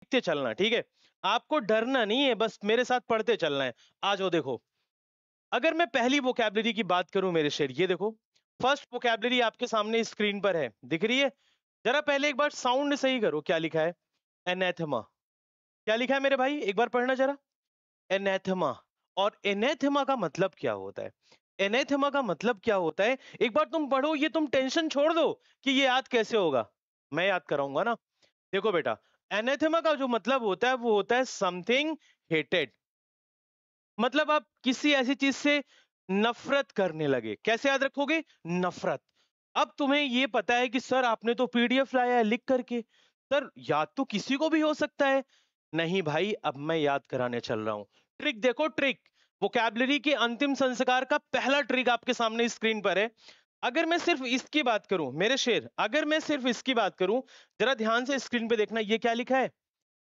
लिखते चलना, ठीक है? आपको डरना नहीं है, बस मेरे साथ पढ़ते चलना है। आ जाओ देखो, अगर मैं पहली वोकैब्युलरी की बात करूं मेरे शेर, ये देखो फर्स्ट वोकैब्युलरी आपके सामने स्क्रीन पर है, दिख रही है? जरा पहले एक बार साउंड सही करो, क्या लिखा है? एनेथमा। क्या लिखा है मेरे भाई, एक बार पढ़ना जरा। एनेथमा। और एनेथमा का मतलब क्या होता है? एनेथमा का मतलब क्या होता है, एक बार तुम पढ़ो, ये तुम टेंशन छोड़ दो कि ये याद कैसे होगा, मैं याद कराऊंगा ना। देखो बेटा, एनेथेमा का जो मतलब होता है वो होता है समथिंग हेटेड। मतलब आप किसी ऐसी चीज से नफरत करने लगे। कैसे याद रखोगे? नफरत। अब तुम्हें ये पता है कि सर आपने तो पीडीएफ लाया है लिख करके, सर याद तो किसी को भी हो सकता है। नहीं भाई, अब मैं याद कराने चल रहा हूं। ट्रिक देखो, ट्रिक। वोकैबुलरी के अंतिम संस्कार का पहला ट्रिक आपके सामने स्क्रीन पर है। अगर मैं सिर्फ इसकी बात करूं मेरे शेर, अगर मैं सिर्फ इसकी बात करूं, जरा ध्यान से स्क्रीन पे देखना, ये क्या लिखा है?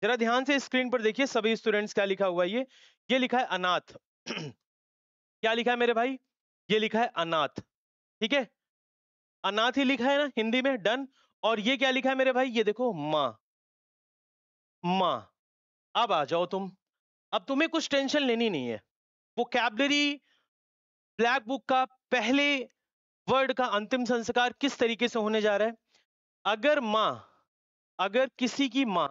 जरा ध्यान से स्क्रीन पर देखिए सभी स्टूडेंट्स, क्या लिखा हुआ है ये लिखा है अनाथ। क्या लिखा है मेरे भाई? ये लिखा है अनाथ, ठीक है? अनाथ ही लिखा है ना हिंदी में, डन। और ये क्या लिखा है मेरे भाई? ये देखो माँ, माँ। अब आ जाओ तुम, अब तुम्हें कुछ टेंशन लेनी नहीं है। वोकैबुलरी ब्लैक बुक का पहले वर्ड का अंतिम संस्कार किस तरीके से होने जा रहा है? अगर माँ, अगर किसी की माँ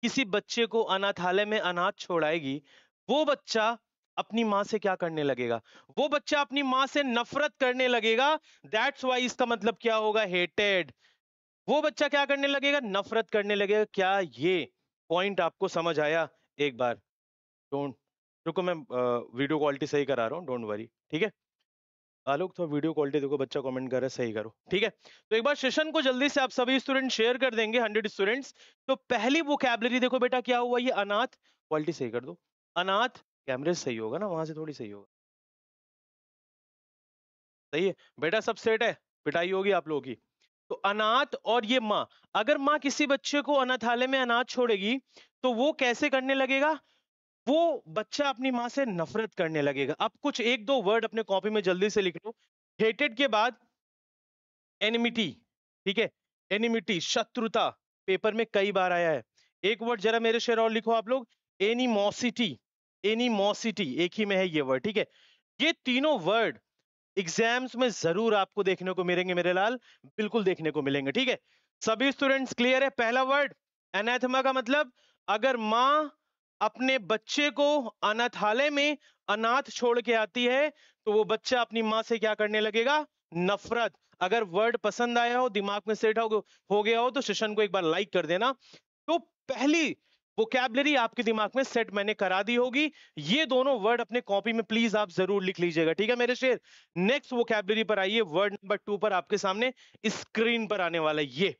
किसी बच्चे को अनाथालय में अनाथ छोड़ाएगी, वो बच्चा अपनी माँ से क्या करने लगेगा? वो बच्चा अपनी माँ से नफरत करने लगेगा। दैट्स वाई इसका मतलब क्या होगा? हेटेड। वो बच्चा क्या करने लगेगा? नफरत करने लगेगा। क्या ये पॉइंट आपको समझ आया? एक बार डोंट, रुको मैं वीडियो क्वालिटी सही करा रहा हूँ, डोंट वरी, ठीक है? आलोक थोड़ा वीडियो क्वालिटी देखो, बच्चा कमेंट कर रहा है, सही करो, ठीक है? तो एक बार सेशन को जल्दी से आप सभी स्टूडेंट शेयर कर देंगे, 100 स्टूडेंट्स। तो पहली वोकैबुलरी देखो बेटा, क्या हुआ? ये अनाथ, क्वालिटी सही कर दो। अनाथ, कैमरे से सही होगा ना, वहां से थोड़ी सही होगा। सही है बेटा, सब सेट है? पिटाई होगी आप लोगों की। तो अनाथ और ये माँ, अगर माँ किसी बच्चे को अनाथालय में अनाथ छोड़ेगी, तो वो कैसे करने लगेगा? वो बच्चा अपनी माँ से नफरत करने लगेगा। अब कुछ एक दो वर्ड अपने कॉपी में जल्दी से लिख लो। हेटेड के बाद एनिमिटी, ठीक है? एनिमिटी, शत्रुता, पेपर में कई बार आया है। एक वर्ड जरा मेरे शेर और लिखो आप लोग, एनिमोसिटी। एनिमोसिटी, एक ही में है ये वर्ड, ठीक है? ये तीनों वर्ड एग्जाम्स में जरूर आपको देखने को मिलेंगे मेरे लाल, बिल्कुल देखने को मिलेंगे, ठीक है? सभी स्टूडेंट्स क्लियर है? पहला वर्ड एनाथेमा का मतलब, अगर माँ अपने बच्चे को अनाथालय में अनाथ छोड़ के आती है, तो वो बच्चा अपनी माँ से क्या करने लगेगा? नफरत। अगर वर्ड पसंद आया हो, दिमाग में सेट हो गया हो, तो सेशन को एक बार लाइक कर देना। तो पहली वोकैबुलरी आपके दिमाग में सेट मैंने करा दी होगी। ये दोनों वर्ड अपने कॉपी में प्लीज आप जरूर लिख लीजिएगा, ठीक है मेरे शेर? नेक्स्ट वोकैबुलरी पर आइए, वर्ड नंबर 2 पर आपके सामने स्क्रीन पर आने वाला है ये।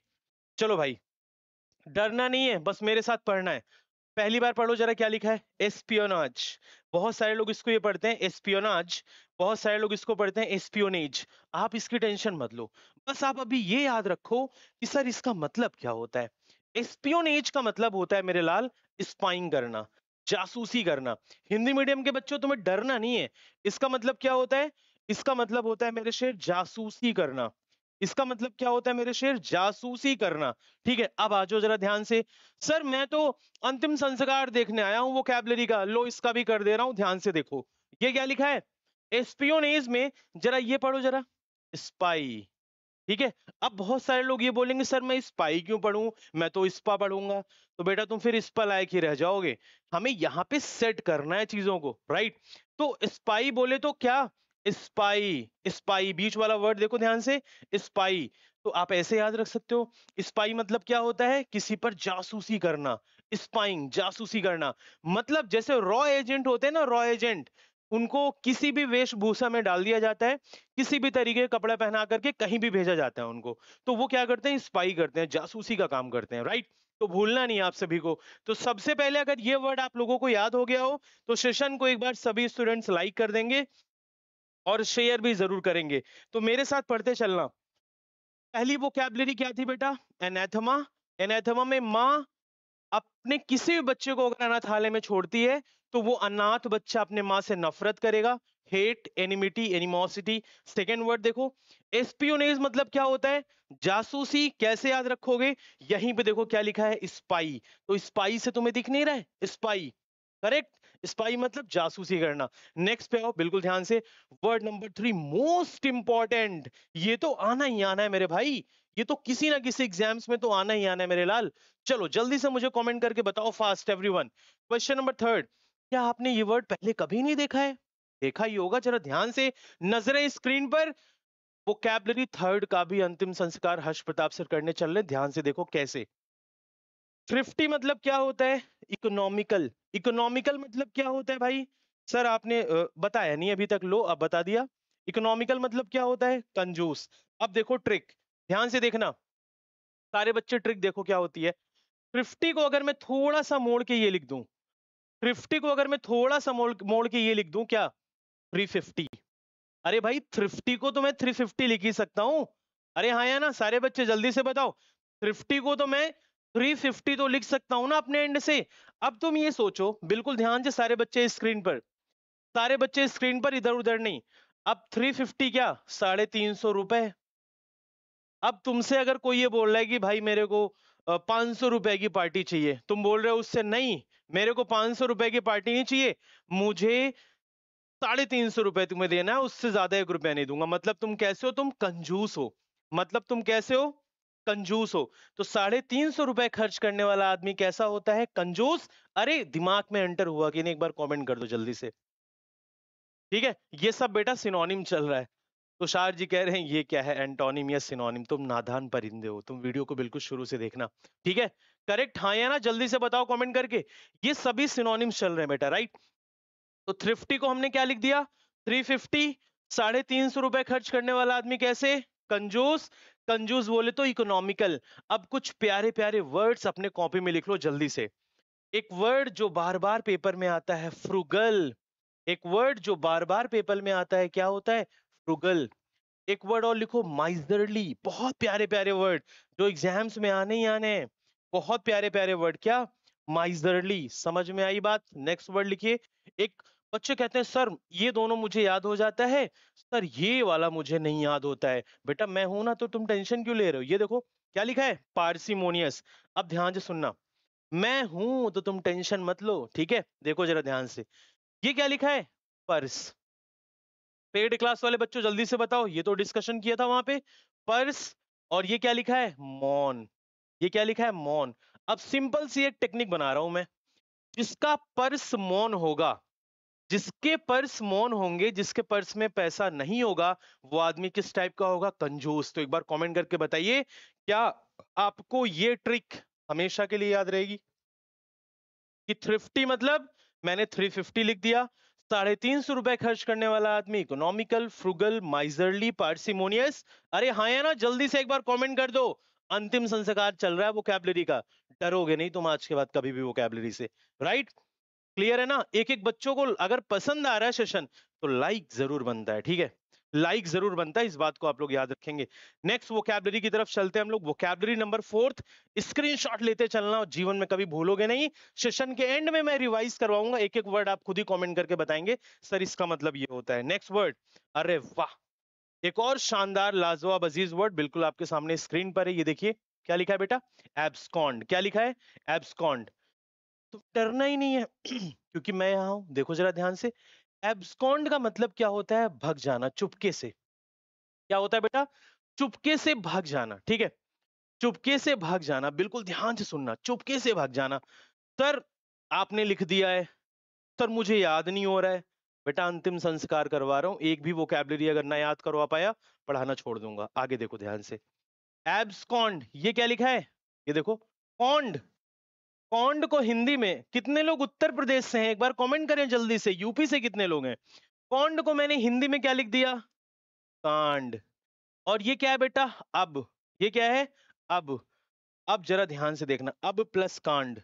चलो भाई, डरना नहीं है, बस मेरे साथ पढ़ना है। पहली बार पढ़ो जरा, क्या लिखा है? एस्पियोनाज। बहुत सारे लोग इसको ये पढ़ते हैं एस्पियोनाज, बहुत सारे लोग इसको पढ़ते हैं एस्पियोनेज। आप इसकी टेंशन मत लो, बस आप अभी ये याद रखो कि सर इसका मतलब क्या होता है। एस्पियोनेज का मतलब होता है मेरे लाल, स्पाइंग करना, जासूसी करना। हिंदी मीडियम के बच्चों, तुम्हें डरना नहीं है। इसका मतलब क्या होता है? इसका मतलब होता है मेरे शेर, जासूसी करना। इसका मतलब क्या होता है मेरे शेर? जासूसी करना, ठीक है? अब आ जाओ जरा ध्यान से। सर मैं तो अंतिम संस्कार देखने आया हूं वोकैबुलरी का, लो इसका भी कर दे रहा हूं, ध्यान से देखो। ये क्या लिखा है? एस्पियोनेज में जरा ये पढ़ो जरा, स्पाई, ठीक है? अब बहुत सारे लोग ये बोलेंगे सर मैं स्पाई क्यों पढ़ूं, मैं तो स्पा पढ़ूंगा। तो बेटा तुम फिर स्पा लायक ही रह जाओगे। हमें यहाँ पे सेट करना है चीजों को, राइट? तो स्पाई बोले तो क्या? स्पाई, स्पाई बीच वाला वर्ड देखो ध्यान से, स्पाई। तो आप ऐसे याद रख सकते हो, स्पाई मतलब क्या होता है? किसी पर जासूसी करना। स्पाइंग, जासूसी करना। मतलब जैसे रॉ एजेंट होते हैं ना, रॉ एजेंट, उनको किसी भी वेशभूषा में डाल दिया जाता है, किसी भी तरीके का कपड़ा पहना करके कहीं भी भेजा जाता है उनको, तो वो क्या करते हैं? स्पाई करते हैं, जासूसी का काम करते हैं, राइट? तो भूलना नहीं है आप सभी को। तो सबसे पहले अगर ये वर्ड आप लोगों को याद हो गया हो, तो सेशन को एक बार सभी स्टूडेंट्स लाइक कर देंगे और शेयर भी जरूर करेंगे। तो मेरे साथ पढ़ते चलना। पहली वोकैबुलरी क्या थी बेटा? एनाथema। एनाथema में माँ अपने किसी भी बच्चे को अगर अनाथालय में छोड़ती है, तो वो अनाथ बच्चा अपने माँ से नफरत करेगा, hate, enmity, animosity. Second word देखो, एस्पियोनेज मतलब क्या होता है? जासूसी। कैसे याद रखोगे? यहीं पे देखो क्या लिखा है, स्पाई। तो स्पाई से तुम्हें दिख नहीं रहा है, स्पाई, करेक्ट। स्पाई मतलब जासूसी करना। नेक्स्ट पे आओ, बिल्कुल ध्यान से। वर्ड नंबर 3 मोस्ट इंपॉर्टेंट, ये तो आना ही आना है मेरे भाई, ये तो किसी ना किसी एग्जाम्स में तो आना ही आना है मेरे लाल। चलो जल्दी से मुझे कमेंट करके बताओ फास्ट एवरीवन। क्वेश्चन नंबर 3, क्या आपने ये वर्ड पहले कभी नहीं देखा है? देखा ही होगा, जरा ध्यान से नजरें स्क्रीन पर। वोकैबुलरी थर्ड का भी अंतिम संस्कार हर्ष प्रताप सर करने चल रहे, ध्यान से देखो कैसे। थ्रिफ्टी मतलब क्या होता है? इकोनॉमिकल। इकोनॉमिकल मतलब क्या होता है भाई? सर आपने बताया नहीं अभी तक, लो अब बता दिया। इकोनॉमिकल मतलब क्या होता है? कंजूस। अब देखो ट्रिक, ध्यान से देखना सारे बच्चे, ट्रिक देखो क्या होती है। थ्रिफ्टी को अगर मैं थोड़ा सा मोड़ के ये लिख दूं, थ्रिफ्टी को अगर मैं थोड़ा सा मोड़ मोड़ के ये लिख दूं, क्या? 350। अरे भाई थ्रिफ्टी को तो मैं 350 लिख ही सकता हूं। अरे हाँ या ना, सारे बच्चे जल्दी से बताओ। थ्रिफ्टी को तो मैं 350 तो लिख सकता हूं ना अपने एंड से। अब तुम ये सोचो, बिल्कुल ध्यान से सारे बच्चे स्क्रीन पर, सारे बच्चे स्क्रीन पर, इधर उधर नहीं। अब 350 क्या? 350 रुपए। अब तुमसे अगर कोई ये बोल रहा है कि भाई मेरे को 500 रुपए की पार्टी चाहिए, तुम बोल रहे हो उससे नहीं, मेरे को 500 रुपए की पार्टी नहीं चाहिए, मुझे 350 रुपए तुम्हें देना है, उससे ज्यादा 1 रुपया नहीं दूंगा। मतलब तुम कैसे हो? तुम कंजूस हो। मतलब तुम कैसे हो? कंजूस हो। तो 350 रुपए खर्च करने वाला आदमी कैसा होता है? कंजूस। अरे दिमाग में एंटर हुआ कि नहीं, एक बार कमेंट कर दो जल्दी से। ठीक है, ये सब बेटा सिनोनिम चल रहा है। तुषार जी कह रहे हैं ये क्या है, एंटोनिम या सिनोनिम? तुम नादान परिंदे हो, तुम वीडियो को बिल्कुल शुरू से देखना। ठीक है, करेक्ट हाँ या ना, जल्दी से बताओ कमेंट करके। ये सभी सिनोनिम्स चल रहे हैं बेटा, राइट। तो थ्रिफ्टी को हमने क्या लिख दिया? 350। 350 रुपए खर्च करने वाला आदमी कैसे? कंजूस। कंजूस बोले तो इकोनॉमिकल। अब कुछ प्यारे प्यारे वर्ड्स अपने कॉपी में लिख लो जल्दी से। एक वर्ड जो बार बार पेपर में आता है, फ्रुगल। एक वर्ड जो बार बार पेपर में आता है, क्या होता है? फ्रुगल। एक वर्ड और लिखो, माइजरली। बहुत प्यारे प्यारे वर्ड जो एग्जाम्स में आने ही आने हैं, बहुत प्यारे प्यारे वर्ड। क्या? माइजरली। समझ में आई बात? नेक्स्ट वर्ड लिखिए। एक बच्चे कहते हैं सर ये दोनों मुझे याद हो जाता है, सर ये वाला मुझे नहीं याद होता है। बेटा मैं हूं ना, तो तुम टेंशन क्यों ले रहे हो? ये देखो क्या लिखा है, पार्सिमोनियस। अब ध्यान से सुनना, मैं हूं तो तुम टेंशन मत लो, ठीक है? देखो जरा ध्यान से, ये क्या लिखा है? पर्स। पेड क्लास वाले बच्चों जल्दी से बताओ, ये तो डिस्कशन किया था वहां पे। पर्स। और ये क्या लिखा है? मौन। ये क्या लिखा है? मौन। अब सिंपल सी एक टेक्निक बना रहा हूं मैं। जिसका पर्स मौन होगा, जिसके पर्स मौन होंगे, जिसके पर्स में पैसा नहीं होगा, वो आदमी किस टाइप का होगा? कंजूस। तो एक बार कमेंट करके बताइए, क्या आपको ये ट्रिक हमेशा के लिए याद रहेगी कि थ्रिफ्टी मतलब मैंने 350 लिख दिया, 350 रुपए खर्च करने वाला आदमी इकोनॉमिकल, फ्रुगल, माइजरली, पार्सिमोनियस। अरे हाँ या ना, जल्दी से एक बार कमेंट कर दो। अंतिम संस्कार चल रहा है वोकैबुलरी का, डरोगे नहीं तुम आज के बाद कभी भी वोकैबुलरी से, राइट? क्लियर है ना? एक एक बच्चों को अगर पसंद आ रहा है सेशन, तो लाइक जरूर बनता है, ठीक है? लाइक जरूर बनता है, इस बात को आप लोग याद रखेंगे। नेक्स्ट वोकैबुलरी की तरफ चलते हैं हम लोग। वोकैबुलरी नंबर 4, स्क्रीनशॉट लेते चलना, और जीवन में कभी भूलोगे नहीं। सेशन के एंड में मैं रिवाइज करवाऊंगा, एक एक वर्ड आप खुद ही कमेंट करके बताएंगे सर इसका मतलब ये होता है। नेक्स्ट वर्ड, अरे वाह, एक और शानदार लाजवाब अजीज वर्ड बिल्कुल आपके सामने स्क्रीन पर है, ये देखिए क्या लिखा है बेटा? एब्सकॉन्ड। क्या लिखा है? एब्सकॉन्ड। तो डरना ही नहीं है क्योंकि मैं यहाँ हूं। देखो जरा ध्यान से, एब्सकॉन्ड का मतलब क्या होता है? भाग जाना चुपके से। क्या होता है बेटा? चुपके से भाग जाना, ठीक है? चुपके से भाग जाना, बिल्कुल ध्यान से सुनना, चुपके से भाग जाना। सर आपने लिख दिया है, सर मुझे याद नहीं हो रहा है। बेटा अंतिम संस्कार करवा रहा हूं, एक भी वोकैबुलरी अगर ना याद करवा पाया, पढ़ाना छोड़ दूंगा। आगे देखो ध्यान से, एब्सकॉन्ड, ये क्या लिखा है? ये देखो, कॉन्ड। कॉन्ड को हिंदी में कितने लोग उत्तर प्रदेश से हैं? एक बार कमेंट करें जल्दी से, यूपी से कितने लोग हैं? कॉन्ड को मैंने हिंदी में क्या लिख दिया? कांड। और ये क्या है बेटा? अब। ये क्या है? अब। अब जरा ध्यान से देखना, अब प्लस कांड।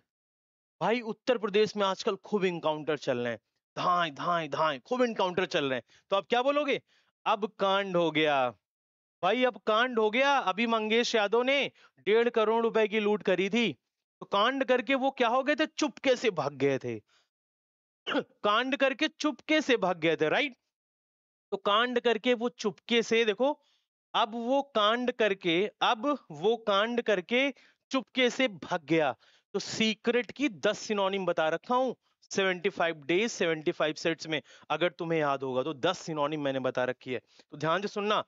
भाई उत्तर प्रदेश में आजकल खूब इनकाउंटर चल रहे हैं, धाए धाए धाए खूब इनकाउंटर चल रहे हैं। तो आप क्या बोलोगे? अब कांड हो गया। भाई अब कांड हो गया। अभी मंगेश यादव ने 1.5 करोड़ रुपए की लूट करी थी, तो कांड करके वो क्या हो गए थे? चुपके से भाग गए थे। कांड करके चुपके से भाग गए थे, राइट? तो कांड करके वो चुपके से, देखो, अब वो कांड करके चुपके से भाग गया। तो सीक्रेट की 10 सिनोनिम बता रखा हूं 75 डेज 75 सेट्स में। अगर तुम्हें याद होगा तो 10 सिनोनिम मैंने बता रखी है, तो ध्यान से सुनना।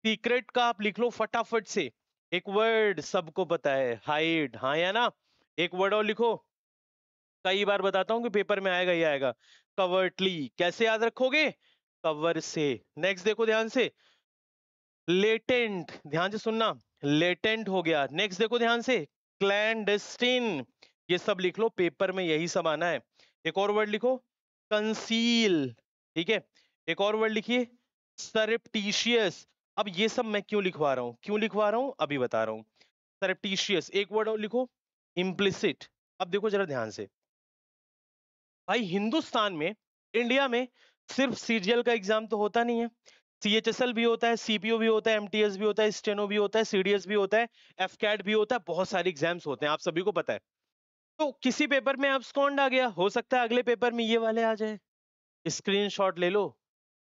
सीक्रेट का आप लिख लो फटाफट से। एक वर्ड सबको पता है, हाइड, हाँ या ना? एक वर्ड और लिखो, कई बार बताता हूं कि पेपर में आएगा ही आएगा। कवर्टली, कैसे याद रखोगे? कवर से। नेक्स्ट देखो ध्यान से, लेटेंट, ध्यान से सुनना, लेटेंट हो गया। नेक्स्ट देखो ध्यान से, क्लैंडस्टिन। ये सब लिख लो, पेपर में यही सब आना है। एक और वर्ड लिखो, कंसील, ठीक है। एक और वर्ड लिखिए, सरप्टिशियस। अब ये सब मैं क्यों लिखवा रहा हूं अभी बता रहा हूं। सरप्टिशियस। एक वर्ड और लिखो, इम्प्लिसिट। अब देखो जरा ध्यान से, भाई हिंदुस्तान में, इंडिया में सिर्फ सीजीएल का एग्जाम तो होता नहीं है, सीएचएसएल भी होता है, सीपीओ भी होता है, एमटीएस भी होता है, स्टेनो भी होता है, सीडीएस भी होता है, एफकैट भी होता है, बहुत सारे एग्जाम्स होते हैं, आप सभी को पता है। तो किसी पेपर में एब्सकॉन्ड आ गया, हो सकता है अगले पेपर में ये वाले आ जाए। स्क्रीनशॉट ले लो।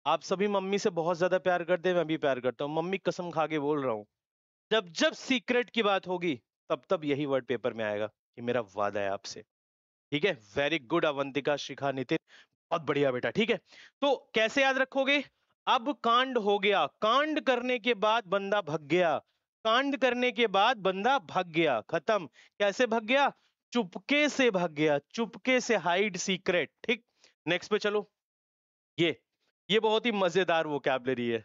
आप सभी मम्मी से बहुत ज्यादा प्यार करते हैं, मैं भी प्यार करता हूँ, मम्मी कसम खा के बोल रहा हूँ, जब जब सीक्रेट की बात होगी तब तब यही वर्ड पेपर में आएगा। ये मेरा वादा है आपसे, ठीक है। वेरी गुड अवंतिका, शिखा, नितिन, बहुत बढ़िया बेटा, ठीक है। तो कैसे याद रखोगे? अब कांड हो गया, कांड करने के बाद बंदा भग गया, कांड करने के बाद बंदा भाग गया, खत्म। कैसे भाग गया? चुपके से भाग गया, चुपके से, हाइड सीक्रेट, ठीक। नेक्स्ट पे चलो। ये बहुत ही मजेदार वोकैबलरी है।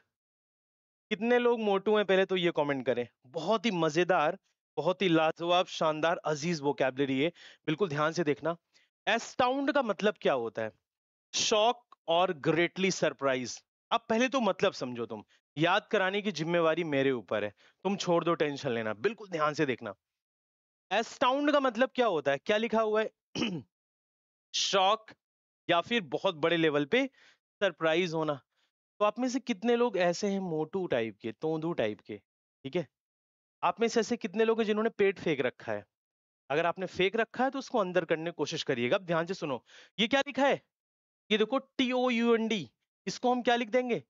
कितने लोग मोटू हैं पहले तो ये कमेंट करें। बहुत ही मजेदार, बहुत ही लाजवाब, शानदार, अजीज वोकैबलरी है। बिल्कुल ध्यान से देखना। एस्टाउंड का मतलब क्या होता है? शॉक और ग्रेटली सरप्राइज। अब पहले तो मतलब समझो तुम, याद कराने की जिम्मेवारी मेरे ऊपर है, तुम छोड़ दो टेंशन लेना, बिल्कुल ध्यान से देखना। एस्टाउंड का मतलब क्या होता है? क्या लिखा हुआ है? शॉक या फिर बहुत बड़े लेवल पे सरप्राइज होना। तो आप में से कितने लोग ऐसे हैं मोटू टाइप के, तोंदू टाइप के, ठीक है? आप में से ऐसे कितने लोग हैं जिन्होंने पेट फेंक रखा है? अगर आपने फेंक रखा है तो उसको अंदर करने की कोशिश करिएगा। अब ध्यान से सुनो, ये क्या लिखा है? ये देखो, TOUND। इसको हम क्या लिख देंगे?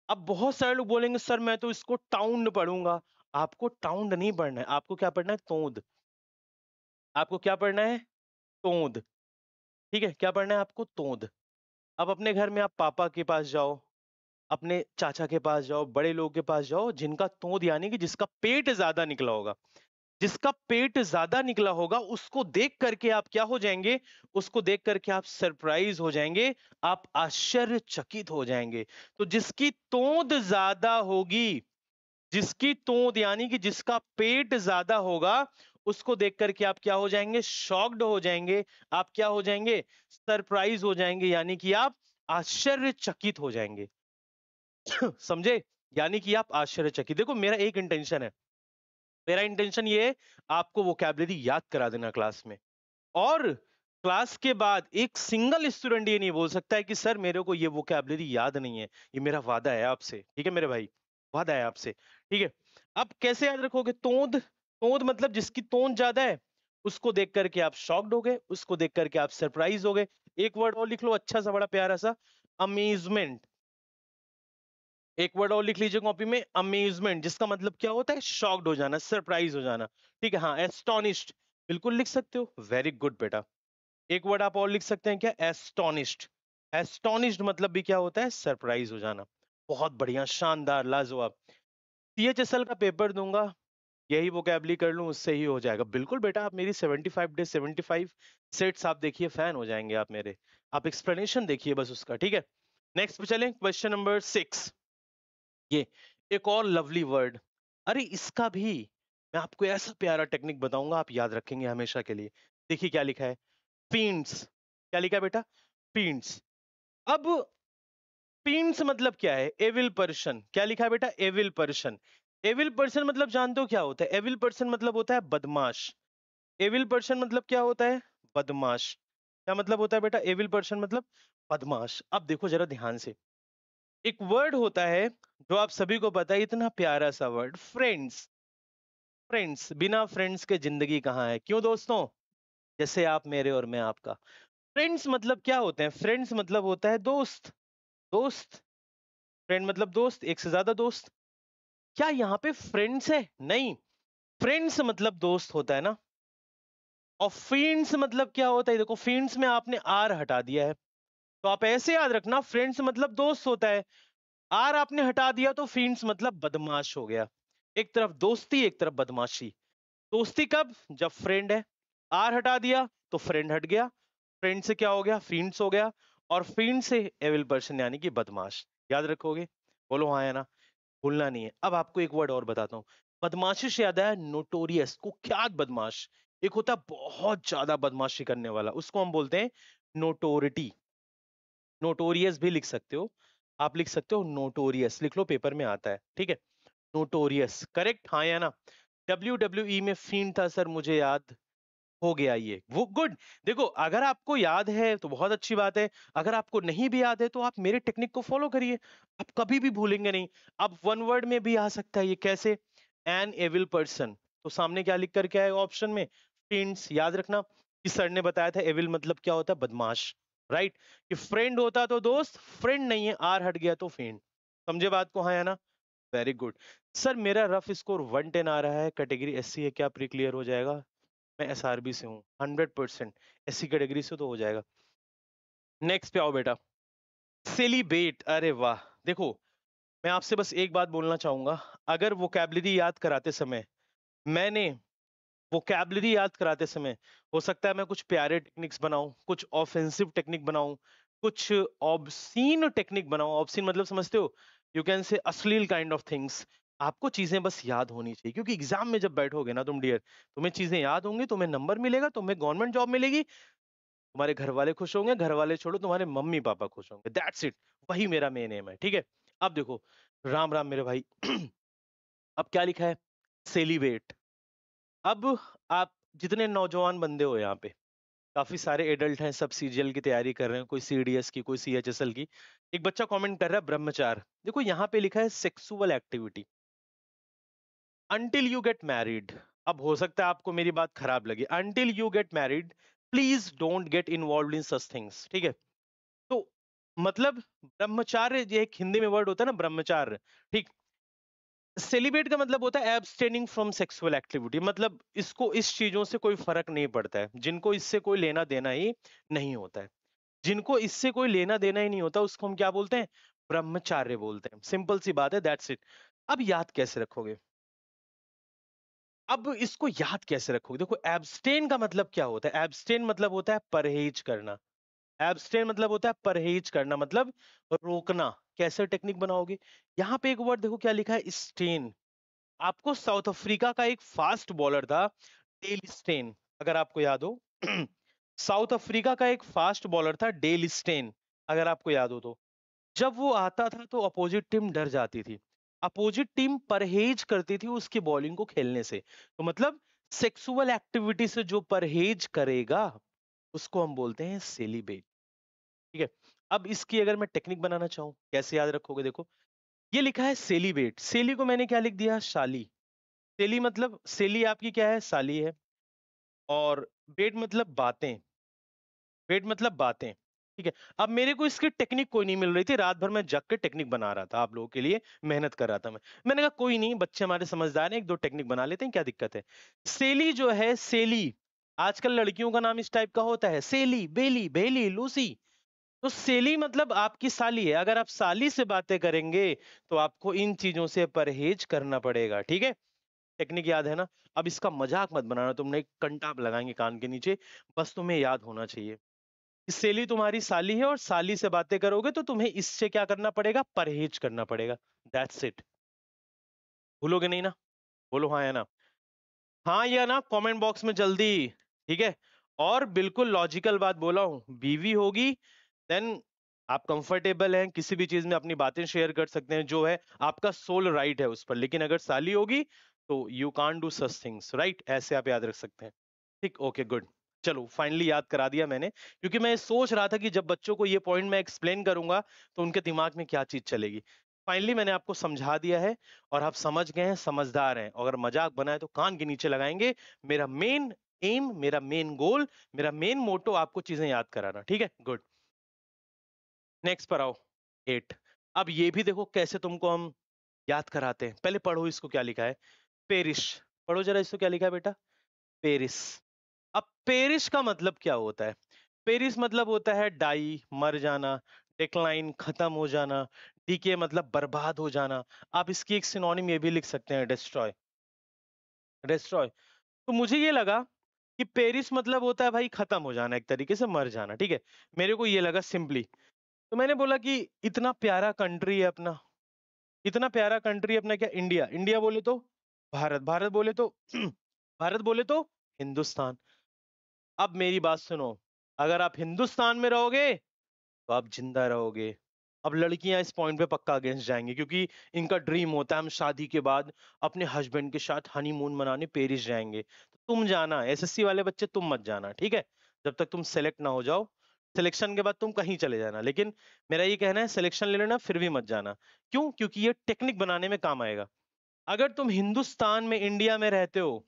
अब बहुत सारे लोग बोलेंगे सर मैं तो इसको टाउंड पढ़ूंगा। आपको टाउंड नहीं पढ़ना है, आपको क्या पढ़ना है? तोंद। आपको क्या पढ़ना है? तोंद, ठीक है। क्या पढ़ना है आपको? तोंद। अब अपने घर में आप पापा के पास जाओ, अपने चाचा के पास जाओ, बड़े लोगों के पास जाओ, जिनका तोंद यानी कि जिसका पेट ज्यादा निकला होगा, जिसका पेट ज्यादा निकला होगा, उसको देख करके आप क्या हो जाएंगे? उसको देख करके आप सरप्राइज हो जाएंगे, आप आश्चर्यचकित हो जाएंगे। तो जिसकी तोंद ज्यादा होगी, जिसकी तोंद यानी कि जिसका पेट ज्यादा होगा, उसको देख करके आप क्या हो जाएंगे? शॉक्ड हो जाएंगे। आप क्या हो जाएंगे? सरप्राइज हो जाएंगे, यानी कि आप आश्चर्यचकित हो जाएंगे। समझे? यानी कि आप आश्चर्यचकित। देखो मेरा एक इंटेंशन है, मेरा इंटेंशन ये है, आपको वोकैबुलरी याद करा देना क्लास में। और क्लास के बाद एक सिंगल स्टूडेंट ये नहीं बोल सकता है कि सर मेरे को ये वोकैबुलरी याद नहीं है। ये मेरा वादा है आपसे, ठीक है मेरे भाई, वादा है आपसे, ठीक है। अब कैसे याद रखोगे? तोंद, तोंद मतलब जिसकी तोंद ज्यादा है, उसको देख करके आप शॉक्ड हो गए, उसको देख करके आप सरप्राइज हो गए। एक वर्ड और लिख लो, अच्छा सा बड़ा प्यारा सा, अमेजमेंट। एक वर्ड और लिख लीजिए कॉपी में, अमेजमेंट, जिसका मतलब क्या होता है? शॉक्ड हो जाना, सरप्राइज हो जाना, ठीक है। हाँ, एस्टोनिश्ड बिल्कुल लिख सकते हो, वेरी गुड बेटा। एक वर्ड आप और लिख सकते हैं, क्या? एस्टोनिश्ड। एस्टोनिश्ड मतलब भी क्या होता है? सरप्राइज हो जाना। बहुत बढ़िया, शानदार, लाजवाब। सीएचएसएल का पेपर दूंगा, यही वोकैबुलरी कर लूं, उससे ही हो जाएगा। बिल्कुल बेटा, आप मेरी 75 डे 75 सेट्स आप देखिए, फैन हो जाएंगे आप मेरे। आप एक्सप्लेनेशन देखिए बस उसका, ठीक है। नेक्स्ट पे चलें, क्वेश्चन नंबर 6। ये एक और लवली वर्ड, अरे इसका भी मैं आपको ऐसा प्यारा टेक्निक बताऊंगा, आप याद रखेंगे हमेशा के लिए। देखिए क्या लिखा है, पींट्स। क्या लिखा है बेटा? पींट्स। अब पींट्स मतलब क्या है? Evil person. क्या लिखा है बेटा? Evil person. एविल पर्सन मतलब जानते हो क्या होता है? एविल पर्सन मतलब होता है बदमाश। एविल पर्सन मतलब क्या होता है? बदमाश। क्या मतलब होता है बेटा? एविल पर्सन मतलब बदमाश। अब देखो जरा ध्यान से, एक वर्ड होता है जो आप सभी को पता है, इतना प्यारा सा वर्ड, फ्रेंड्स। फ्रेंड्स, बिना फ्रेंड्स के जिंदगी कहाँ है? क्यों दोस्तों? जैसे आप मेरे और मैं आपका। फ्रेंड्स मतलब क्या होते हैं? फ्रेंड्स मतलब होता है दोस्त। दोस्त, फ्रेंड मतलब दोस्त, एक से ज्यादा दोस्त। क्या यहाँ पे फ्रेंड्स है? नहीं, फ्रेंड्स मतलब दोस्त होता है ना। और फ्रेंड्स मतलब क्या होता है? देखो फ्रेंड्स में आपने आर हटा दिया है, तो आप ऐसे याद रखना, फ्रेंड्स मतलब दोस्त होता है, आर आपने हटा दिया तो फ्रेंड्स मतलब बदमाश हो गया। एक तरफ दोस्ती, एक तरफ बदमाशी। दोस्ती कब? जब फ्रेंड है। आर हटा दिया तो फ्रेंड हट गया, फ्रेंड से क्या हो गया? फ्रेंड्स हो गया। और फ्रेंड से एविल पर्सन यानी कि बदमाश। याद रखोगे? बोलो हाँ या ना, भूलना नहीं है। अब आपको एक वर्ड और बताता हूँ, बदमाशी से याद आया, नोटोरियस, कुख्यात बदमाश। एक होता है बहुत ज्यादा बदमाशी करने वाला, उसको हम बोलते हैं नोटोरिटी। नोटोरियस भी लिख सकते हो, आप लिख सकते हो नोटोरियस, लिख लो, पेपर में आता है, ठीक है। नोटोरियस करेक्ट, हाँ या ना? WWE में फीन था सर, मुझे याद हो गया ये, वो गुड। देखो अगर आपको याद है तो बहुत अच्छी बात है, अगर आपको नहीं भी याद है तो आप मेरे टेक्निक को फॉलो करिए, आप कभी भी भूलेंगे नहीं। अब वन वर्ड में भी आ सकता है ये, कैसे? एन एविल पर्सन, तो सामने क्या लिख करके आएगा ऑप्शन में? फ्रेंड्स। याद रखना कि सर ने बताया था एविल मतलब क्या होता है? बदमाश, राइट। कि फ्रेंड होता तो दोस्त, फ्रेंड नहीं है, आर हट गया तो फ्रेंड। समझे बात को, हाँ या ना? Very good. सर मेरा रफ स्कोर 110 आ रहा है, कैटेगरी एससी है, क्या प्री क्लियर हो जाएगा? मैं एसआरबी से हूँ, 100% एससी कैटेगरी से तो हो जाएगा। नेक्स्ट पे आओ बेटा, सेलिब्रेट। अरे वाह, देखो मैं आपसे बस एक बात बोलना चाहूंगा, अगर वोकैबलरी याद कराते समय मैंने वोकैबलरी याद कराते समय हो सकता है मैं कुछ प्यारे टेक्निक्स बनाऊं, कुछ ऑफेंसिव टेक्निक बनाऊं, कुछ ऑब्सीन टेक्निक बनाऊं। ऑब्सीन मतलब समझते हो? यू कैन से अश्लील काइंड ऑफ थिंग्स। आपको चीजें बस याद होनी चाहिए, क्योंकि एग्जाम में जब बैठोगे ना तुम डियर, तुम्हें चीजें याद होंगी, तुम्हें नंबर मिलेगा, तुम्हें गवर्नमेंट जॉब मिलेगी, तुम्हारे घर वाले खुश होंगे, घर वाले छोड़ो तुम्हारे मम्मी पापा खुश होंगे, दैट्स इट। वही मेरा मेन एम है, ठीक है। अब देखो, राम राम मेरे भाई। अब क्या लिखा है? सेलिब्रेट। अब आप जितने नौजवान बंदे हो यहाँ पे, काफी सारे एडल्ट हैं, सब सीजीएल की तैयारी कर रहे हैं, कोई सीडीएस की, कोई सीएचएसएल की। एक बच्चा कमेंट कर रहा है ब्रह्मचार, देखो यहाँ पे लिखा है sexual activity until you get married. अब हो सकता है आपको मेरी बात खराब लगे, until you get married please don't get involve in such things, ठीक है। तो मतलब ब्रह्मचार्य, ये एक हिंदी में वर्ड होता है ना ब्रह्मचार्य, ठीक। सेलिब्रेट का मतलब होता है एब्सटेनिंग फ्रॉम सेक्सुअल एक्टिविटी, मतलब इसको इस चीजों से कोई फर्क नहीं पड़ता है, जिनको इससे कोई लेना देना ही नहीं होता है, जिनको इससे कोई लेना देना ही नहीं होता उसको हम क्या बोलते हैं? ब्रह्मचार्य बोलते हैं। सिंपल सी बात है, दैट्स इट। अब याद कैसे रखोगे? अब इसको याद कैसे रखोगे? देखो एब्सटेन का मतलब क्या होता है? एब्सटेन मतलब होता है परहेज करना। एब्सटेन मतलब होता है परहेज करना, मतलब रोकना। कैसे टेक्निक बनाओगे? यहाँ पे एक वर्ड देखो क्या लिखा है, स्टेन। आपको साउथ अफ्रीका का एक फास्ट बॉलर था डेल स्टेन, अगर आपको याद हो। साउथ अफ्रीका का एक फास्ट बॉलर था डेल स्टेन, अगर आपको याद हो तो। जब वो आता था तो अपोजिट टीम डर जाती थी, अपोजिट टीम परहेज करती थी उसकी बॉलिंग को खेलने से। तो मतलब सेक्सुअल एक्टिविटी से जो परहेज करेगा उसको हम बोलते हैं सेलिब्रेट, ठीक है। अब इसकी अगर मैं टेक्निक बनाना चाहूं, कैसे याद रखोगे? देखो ये लिखा है सेलिब्रेट, सेली को मैंने क्या लिख दिया? शाली। सेली मतलब, सेली आपकी क्या है? साली है। और बेट मतलब बातें, वेट मतलब बातें, ठीक है। अब मेरे को इसकी टेक्निक कोई नहीं मिल रही थी, रात भर मैं जग के टेक्निक बना रहा था आप लोगों के लिए, मेहनत कर रहा था मैं। मैंने कहा कोई नहीं, बच्चे हमारे समझदार हैं, एक दो टेक्निक बना लेते हैं, क्या दिक्कत है। सेली जो है, सेली, आजकल लड़कियों का नाम इस टाइप का होता है, सेली, बेली, बेली, लूसी। तो सेली मतलब आपकी साली है, अगर आप साली से बातें करेंगे तो आपको इन चीजों से परहेज करना पड़ेगा, ठीक है। टेक्निक याद है ना? अब इसका मजाक मत बनाना, तुमने एक कंटाप लगाएंगे कान के नीचे, बस तुम्हें याद होना चाहिए। सेली तुम्हारी साली है और साली से बातें करोगे तो तुम्हें इससे क्या करना पड़ेगा? परहेज करना पड़ेगा, दैट्स इट। भूलोगे नहीं ना? बोलो हाँ या ना, हाँ या ना कमेंट बॉक्स में जल्दी, ठीक है। और बिल्कुल लॉजिकल बात बोला हूं, बीवी होगी देन आप कंफर्टेबल हैं, किसी भी चीज में अपनी बातें शेयर कर सकते हैं, जो है आपका सोल राइट है उस पर। लेकिन अगर साली होगी तो you can't do such things, right, ऐसे आप याद रख सकते हैं, ठीक। ओके गुड, चलो फाइनली याद करा दिया मैंने, क्योंकि मैं सोच रहा था कि जब बच्चों को ये पॉइंट मैं एक्सप्लेन करूंगा तो उनके दिमाग में क्या चीज चलेगी। फाइनली मैंने आपको समझा दिया है और आप समझ गए हैं, समझदार हैं। अगर मजाक बनाए तो कान के नीचे लगाएंगे। मेरा मेन एम, मेरा मेन गोल, मेरा मेन मोटो आपको चीजें याद कराना, ठीक है। गुड, नेक्स्ट पर आओ। 8, अब ये भी देखो कैसे तुमको हम याद कराते हैं। पहले पढ़ो इसको क्या लिखा है, पेरिस। पढ़ो जरा इसको क्या लिखा है बेटा, पेरिस। अब पेरिस का मतलब क्या होता है? पेरिस मतलब होता है डाई, मर जाना, डिक्लाइन, खत्म हो जाना, डीके मतलब बर्बाद हो जाना। आप इसकी एक सिनोनिम ये भी लिख सकते हैं, डिस्ट्रॉय। डिस्ट्रॉय। तो मुझे ये लगा कि पेरिस मतलब होता है भाई खत्म हो जाना, एक तरीके से मर जाना, ठीक है। मेरे को ये लगा सिंपली। तो मैंने बोला कि इतना प्यारा कंट्री है अपना, इतना प्यारा कंट्री है अपना, क्या इंडिया, इंडिया बोले तो भारत, भारत बोले तो भारत बोले तो हिंदुस्तान। अब मेरी बात सुनो, अगर आप हिंदुस्तान में रहोगे तो आप जिंदा रहोगे। अब लड़कियां इस पॉइंट पे पक्का अगेंस्ट जाएंगी, क्योंकि इनका ड्रीम होता है हम शादी के बाद अपने हस्बैंड के साथ हनीमून मनाने पेरिस जाएंगे। तो तुम जाना, एसएससी वाले बच्चे तुम मत जाना, ठीक है, जब तक तुम सेलेक्ट ना हो जाओ। सिलेक्शन के बाद तुम कहीं चले जाना, लेकिन मेरा ये कहना है सिलेक्शन ले लेना फिर भी मत जाना। क्यों? क्योंकि ये टेक्निक बनाने में काम आएगा। अगर तुम हिंदुस्तान में, इंडिया में रहते हो,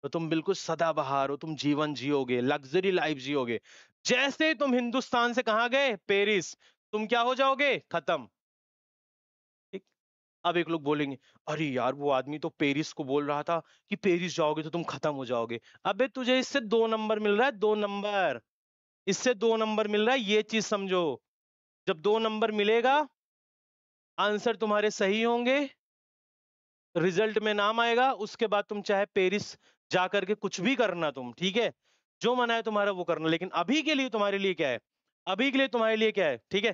तो तुम बिल्कुल सदाबहार हो, तुम जीवन जियोगे, लग्जरी लाइफ जियोगे। जैसे ही तुम हिंदुस्तान से कहां गए, पेरिस, तुम क्या हो जाओगे, खत्म। ठीक। अब एक लोग बोलेंगे, अरे यार वो आदमी तो पेरिस को बोल रहा था कि पेरिस जाओगे तो तुम खत्म हो जाओगे। अबे तुझे इससे 2 नंबर मिल रहा है, 2 नंबर। इससे 2 नंबर मिल रहा है, ये चीज समझो। जब 2 नंबर मिलेगा, आंसर तुम्हारे सही होंगे, रिजल्ट में नाम आएगा, उसके बाद तुम चाहे पेरिस जा करके कुछ भी करना तुम, ठीक है, जो मना है तुम्हारा वो करना। लेकिन अभी के लिए तुम्हारे लिए क्या है, अभी के लिए तुम्हारे लिए क्या है, ठीक है,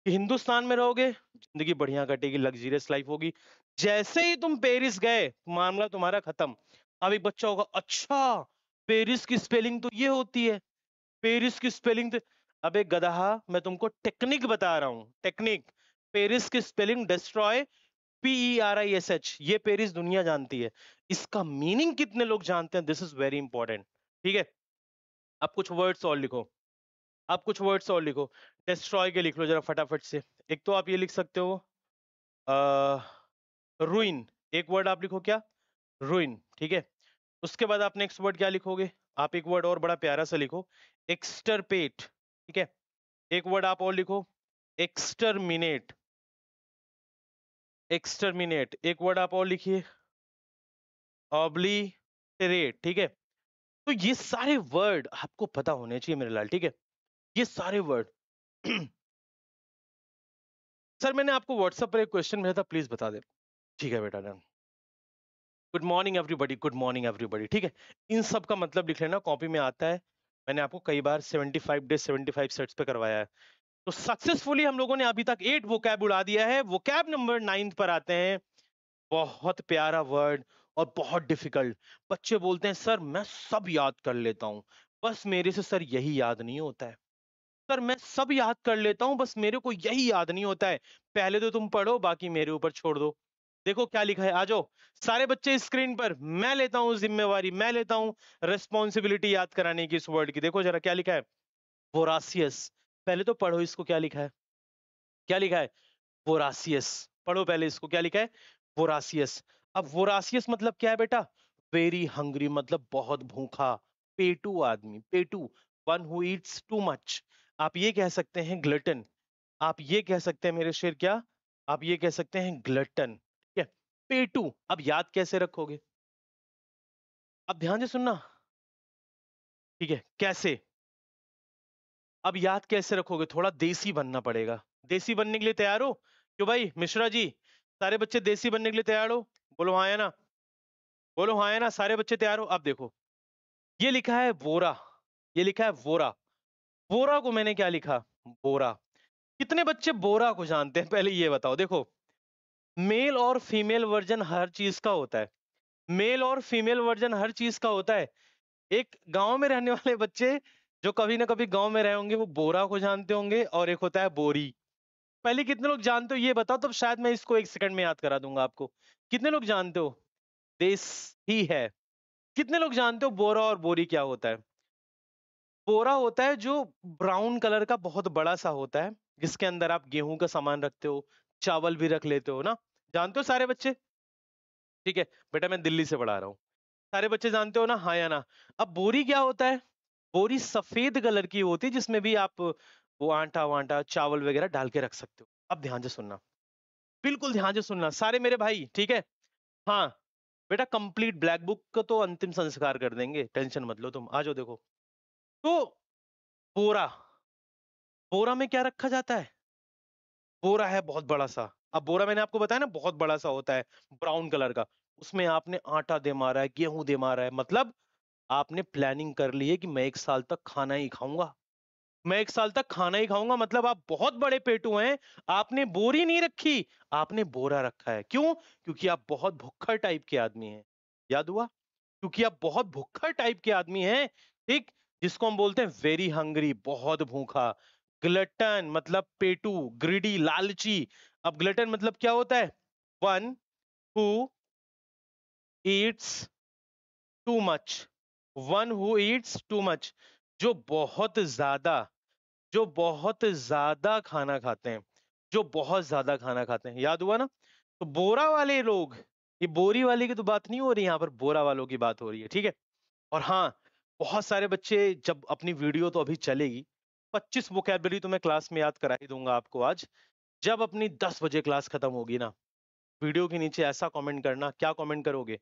कि हिंदुस्तान में रहोगे, जिंदगी बढ़िया कटेगी, लग्जरियस लाइफ होगी। जैसे ही तुम पेरिस गए, मामला तुम्हारा खत्म। अब एक बच्चा होगा, अच्छा पेरिस की स्पेलिंग तो ये होती है, पेरिस की स्पेलिंग तो, अबे गधा, मैं तुमको टेक्निक बता रहा हूं, टेक्निक। पेरिस की स्पेलिंग डिस्ट्रॉय, PERISH, ये पेरिस दुनिया जानती है। इसका मीनिंग कितने लोग जानते हैं, दिस इज वेरी इंपॉर्टेंट, ठीक है। अब कुछ वर्ड्स और लिखो, अब कुछ वर्ड्स और लिखो, डिस्ट्रॉय के लिख लो जरा फटाफट से। एक तो आप ये लिख सकते हो, रुइन, एक वर्ड आप लिखो क्या, रुइन, ठीक है। उसके बाद आप नेक्स्ट वर्ड क्या लिखोगे, आप एक वर्ड और बड़ा प्यारा सा लिखो, एक्सटरपेट, ठीक है। एक वर्ड आप और लिखो, एक्सटरमिनेट, एक्सटरमिनेट। एक वर्ड आप और लिखिए, ऑब्लिटरेट, ठीक है। तो ये सारे वर्ड आपको पता होने चाहिए मेरे लाल, ठीक है, ये सारे वर्ड सर मैंने आपको व्हाट्सएप पर एक क्वेश्चन भेजा था, प्लीज बता दे। ठीक है बेटा, done. Good morning everybody, good morning everybody, ठीक है। इन सब का मतलब लिख लेना, कॉपी में आता है। मैंने आपको कई बार 75 डेज 75 सेट्स पे करवाया है। तो सक्सेसफुली हम लोगों ने अभी तक 8 वोकैब उड़ा दिया है। वोकैब नंबर 9 पर आते हैं। बहुत प्यारा वर्ड और बहुत डिफिकल्ट। बच्चे बोलते हैं सर मैं सब याद कर लेता हूँ, बस मेरे से सर यही याद नहीं होता है। सर मैं सब याद कर लेता हूँ, बस मेरे को यही याद नहीं होता है। पहले तो तुम पढ़ो, बाकी मेरे ऊपर छोड़ दो। देखो क्या लिखा है, आ जाओ सारे बच्चे स्क्रीन पर। मैं लेता हूँ जिम्मेवारी, मैं लेता हूँ रेस्पॉन्सिबिलिटी याद कराने की इस वर्ड की। देखो जरा क्या लिखा है, वोरासियस। पहले तो पढ़ो इसको क्या लिखा है, क्या लिखा है, वोरासियस। पढ़ो पहले इसको, क्या लिखा है, वोरासियस। अब वोरासियस मतलब क्या है बेटा, वेरी हंग्री, मतलब बहुत भूखा, पेटू आदमी, पेटू, one who eats too much. आप ये कह सकते हैं ग्लटन, आप ये कह सकते हैं मेरे शेर क्या, आप ये कह सकते हैं ग्लटन, ठीक है। पेटू। अब याद कैसे रखोगे, अब ध्यान से सुनना, ठीक है, कैसे, अब याद कैसे रखोगे, थोड़ा देसी बनना पड़ेगा। देसी बनने के लिए तैयार हो, क्यों भाई मिश्रा जी, सारे बच्चे देसी बनने के लिए तैयार हो, बोलो हाँ है ना, बोलो हाँ है ना, सारे बच्चे तैयार हो। अब देखो ये लिखा है वोरा, ये लिखा है वोरा। वोरा को मैंने क्या लिखा, बोरा। कितने बच्चे बोरा को जानते हैं, पहले ये बताओ। देखो मेल और फीमेल वर्जन हर चीज का होता है, मेल और फीमेल वर्जन हर चीज का होता है। एक गांव में रहने वाले बच्चे जो कभी ना कभी गांव में रहे होंगे, वो बोरा को जानते होंगे, और एक होता है बोरी। पहले कितने लोग जानते हो ये बताओ, तब शायद मैं इसको 1 सेकंड में याद करा दूंगा आपको। कितने लोग जानते हो, देश ही है। कितने लोग जानते हो बोरा और बोरी क्या होता है। बोरा होता है जो ब्राउन कलर का बहुत बड़ा सा होता है, जिसके अंदर आप गेहूं का सामान रखते हो, चावल भी रख लेते हो ना, जानते हो सारे बच्चे, ठीक है। बेटा मैं दिल्ली से पढ़ा रहा हूँ, सारे बच्चे जानते हो ना, हाँ या ना। अब बोरी क्या होता है, बोरी सफेद कलर की होती है, जिसमें भी आप वो आटा वाटा चावल वगैरह डाल के रख सकते हो। अब ध्यान से सुनना, बिल्कुल ध्यान से सुनना सारे मेरे भाई, ठीक है। हाँ बेटा, कंप्लीट ब्लैक बुक का तो अंतिम संस्कार कर देंगे, टेंशन मत लो तुम, आ जाओ देखो। तो बोरा, बोरा में क्या रखा जाता है? बोरा है बहुत बड़ा सा। अब बोरा मैंने आपको बताया ना बहुत बड़ा सा होता है, ब्राउन कलर का। उसमें आपने आटा दे मारा है, गेहूं दे मारा है, मतलब आपने प्लानिंग कर ली है कि मैं 1 साल तक खाना ही खाऊंगा, मैं 1 साल तक खाना ही खाऊंगा। मतलब आप बहुत बड़े पेटू हैं। आपने बोरी नहीं रखी, आपने बोरा रखा है। क्यों? क्योंकि आप बहुत भुक्खड़ टाइप के आदमी हैं। याद हुआ? क्योंकि आप बहुत भुक्खड़ टाइप के आदमी हैं, ठीक। जिसको हम बोलते हैं वेरी हंग्री, बहुत भूखा। ग्लटन मतलब पेटू, ग्रीडी लालची। अब ग्लटन मतलब क्या होता है? One who eats too much, one who eats too much, जो बहुत ज्यादा, जो बहुत ज्यादा खाना खाते हैं, जो बहुत ज्यादा खाना खाते हैं। याद हुआ ना? तो बोरा वाले लोग, ये बोरी वाले की तो बात नहीं हो रही, यहाँ पर बोरा वालों की बात हो रही है, ठीक है। और हाँ, बहुत सारे बच्चे, जब अपनी वीडियो तो अभी चलेगी, 25 वोकैबलरी तो मैं क्लास में याद करा ही दूंगा आपको आज। जब अपनी 10 बजे क्लास खत्म होगी ना, वीडियो के नीचे ऐसा कमेंट करना, क्या कमेंट करोगे?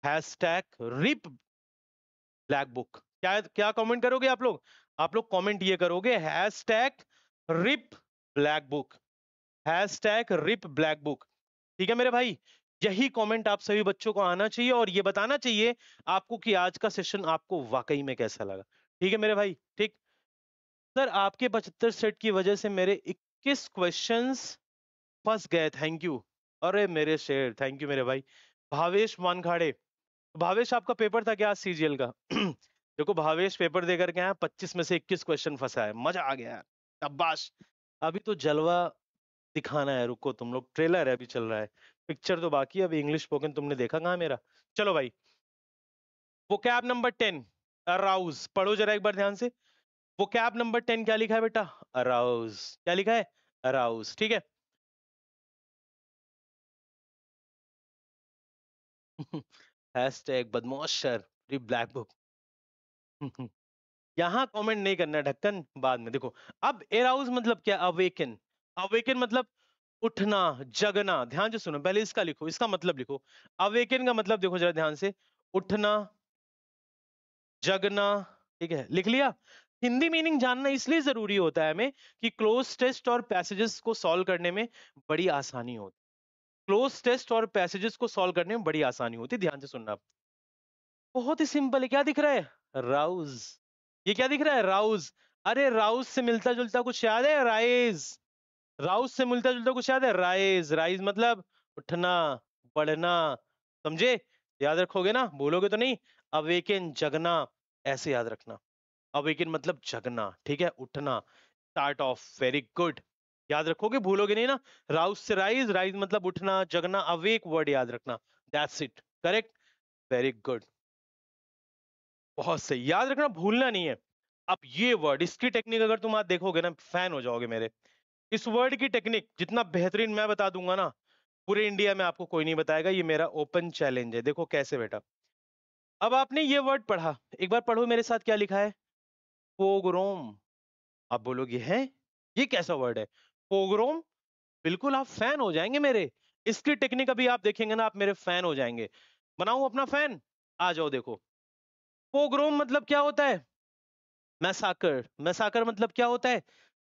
Hashtag RIP black book. क्या क्या कमेंट करोगे आप लोग? आप लोग कमेंट ये करोगे, hashtag RIP black book, hashtag RIP black book. ठीक है मेरे भाई, यही कमेंट आप सभी बच्चों को आना चाहिए और ये बताना चाहिए आपको कि आज का सेशन आपको वाकई में कैसा लगा। ठीक है मेरे भाई, ठीक। सर आपके 75 सेट की वजह से मेरे 21 क्वेश्चंस फंस गए, थैंक यू। अरे मेरे शेर, थैंक यू मेरे भाई। भावेश वानखाड़े, भावेश आपका पेपर था क्या सीजीएल का? देखो भावेश पेपर दे करके आया, 25 में से 21 क्वेश्चन फंसा है, मजा आ गया है। शाबाश। अभी तो जलवा दिखाना है, रुको तुम लोग, ट्रेलर है अभी चल रहा है, पिक्चर तो बाकी है। अभी इंग्लिश स्पोकन तुमने देखा कहाँ मेरा? चलो भाई, वो कैब नंबर 10, अराउज, पढ़ो जरा एक बार ध्यान से। वो कैब नंबर 10 क्या लिखा है बेटा? अराउज। क्या लिखा है? अराउज, ठीक है। हैशटैग बदमाश सर, ब्लैक बुक। यहाँ कमेंट नहीं करना ढक्कन, बाद में देखो। अब एराउज मतलब क्या? अवेकन, अवेकन मतलब उठना, जगना। ध्यान से सुनो, पहले इसका लिखो, इसका मतलब लिखो। अवेकन का मतलब देखो जरा ध्यान से, उठना, जगना, ठीक है, लिख लिया। हिंदी मीनिंग जानना इसलिए जरूरी होता है हमें कि क्लोज टेस्ट और पैसेजेस को सॉल्व करने में बड़ी आसानी होती, क्लोज टेस्ट और पैसेजेस को सॉल्व करने में बड़ी आसानी होती है। ध्यान से सुनना, बहुत ही सिंपल है। क्या दिख रहा है? राउज। ये क्या दिख रहा है? राउज। अरे राउज से मिलता जुलता कुछ याद है? राइज। राउज से मिलता जुलता कुछ याद है? राइज, राइज मतलब उठना, बढ़ना, समझे? याद रखोगे ना, भूलोगे तो नहीं। अवेकन जगना, ऐसे याद रखना। अवेकन मतलब जगना, ठीक है, उठना, स्टार्ट ऑफ, वेरी गुड। याद रखोगे, भूलोगे नहीं ना। राउज से राइज, राइज मतलब उठना, जगना, अवेक वर्ड याद रखना। That's it, correct, very good, बहुत सही। याद रखना, भूलना नहीं है। अब ये वर्ड, इसकी टेक्निक अगर तुम आज देखोगे ना, फैन हो जाओगे मेरे। इस वर्ड की टेक्निक जितना बेहतरीन मैं बता दूंगा ना, पूरे इंडिया में आपको कोई नहीं बताएगा। ये मेरा ओपन चैलेंज है। देखो कैसे बेटा। अब आपने ये वर्ड पढ़ा, एक बार पढ़ो मेरे साथ, क्या लिखा है? पोग्रोम। आप बोलोगे है, ये कैसा वर्ड है पोग्रोम? बिल्कुल, आप फैन हो जाएंगे मेरे। इसकी टेक्निक अभी आप देखेंगे ना, आप मेरे फैन हो जाएंगे। बनाऊं अपना फैन? आ जाओ देखो। पोग्रोम मतलब क्या होता है? मैसाकर, मैसाकर मतलब क्या होता है?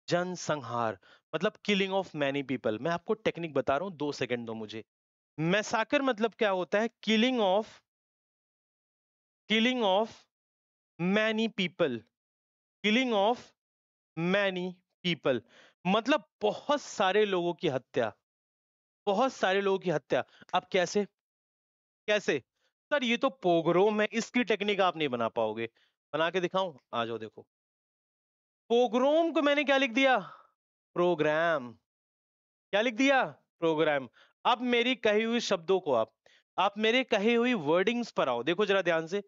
जनसंहार, मतलब किलिंग ऑफ मैनी पीपल। मैं आपको टेक्निक बता रहा हूं, 2 सेकंड दो मुझे। मैसाकर मतलब क्या होता है? Killing of many people, killing of many people, मतलब बहुत सारे लोगों की हत्या, बहुत सारे लोगों की हत्या। अब कैसे? कैसे? सर ये तो पोग्रोम है, इसकी टेक्निक आप नहीं बना पाओगे। बना के दिखाऊं? आ जाओ देखो। पोग्रोम को मैंने क्या लिख दिया? प्रोग्राम। क्या लिख दिया? प्रोग्राम। अब मेरी कही हुई शब्दों को आप मेरे कही हुई वर्डिंग्स पर आओ, देखो जरा ध्यान से।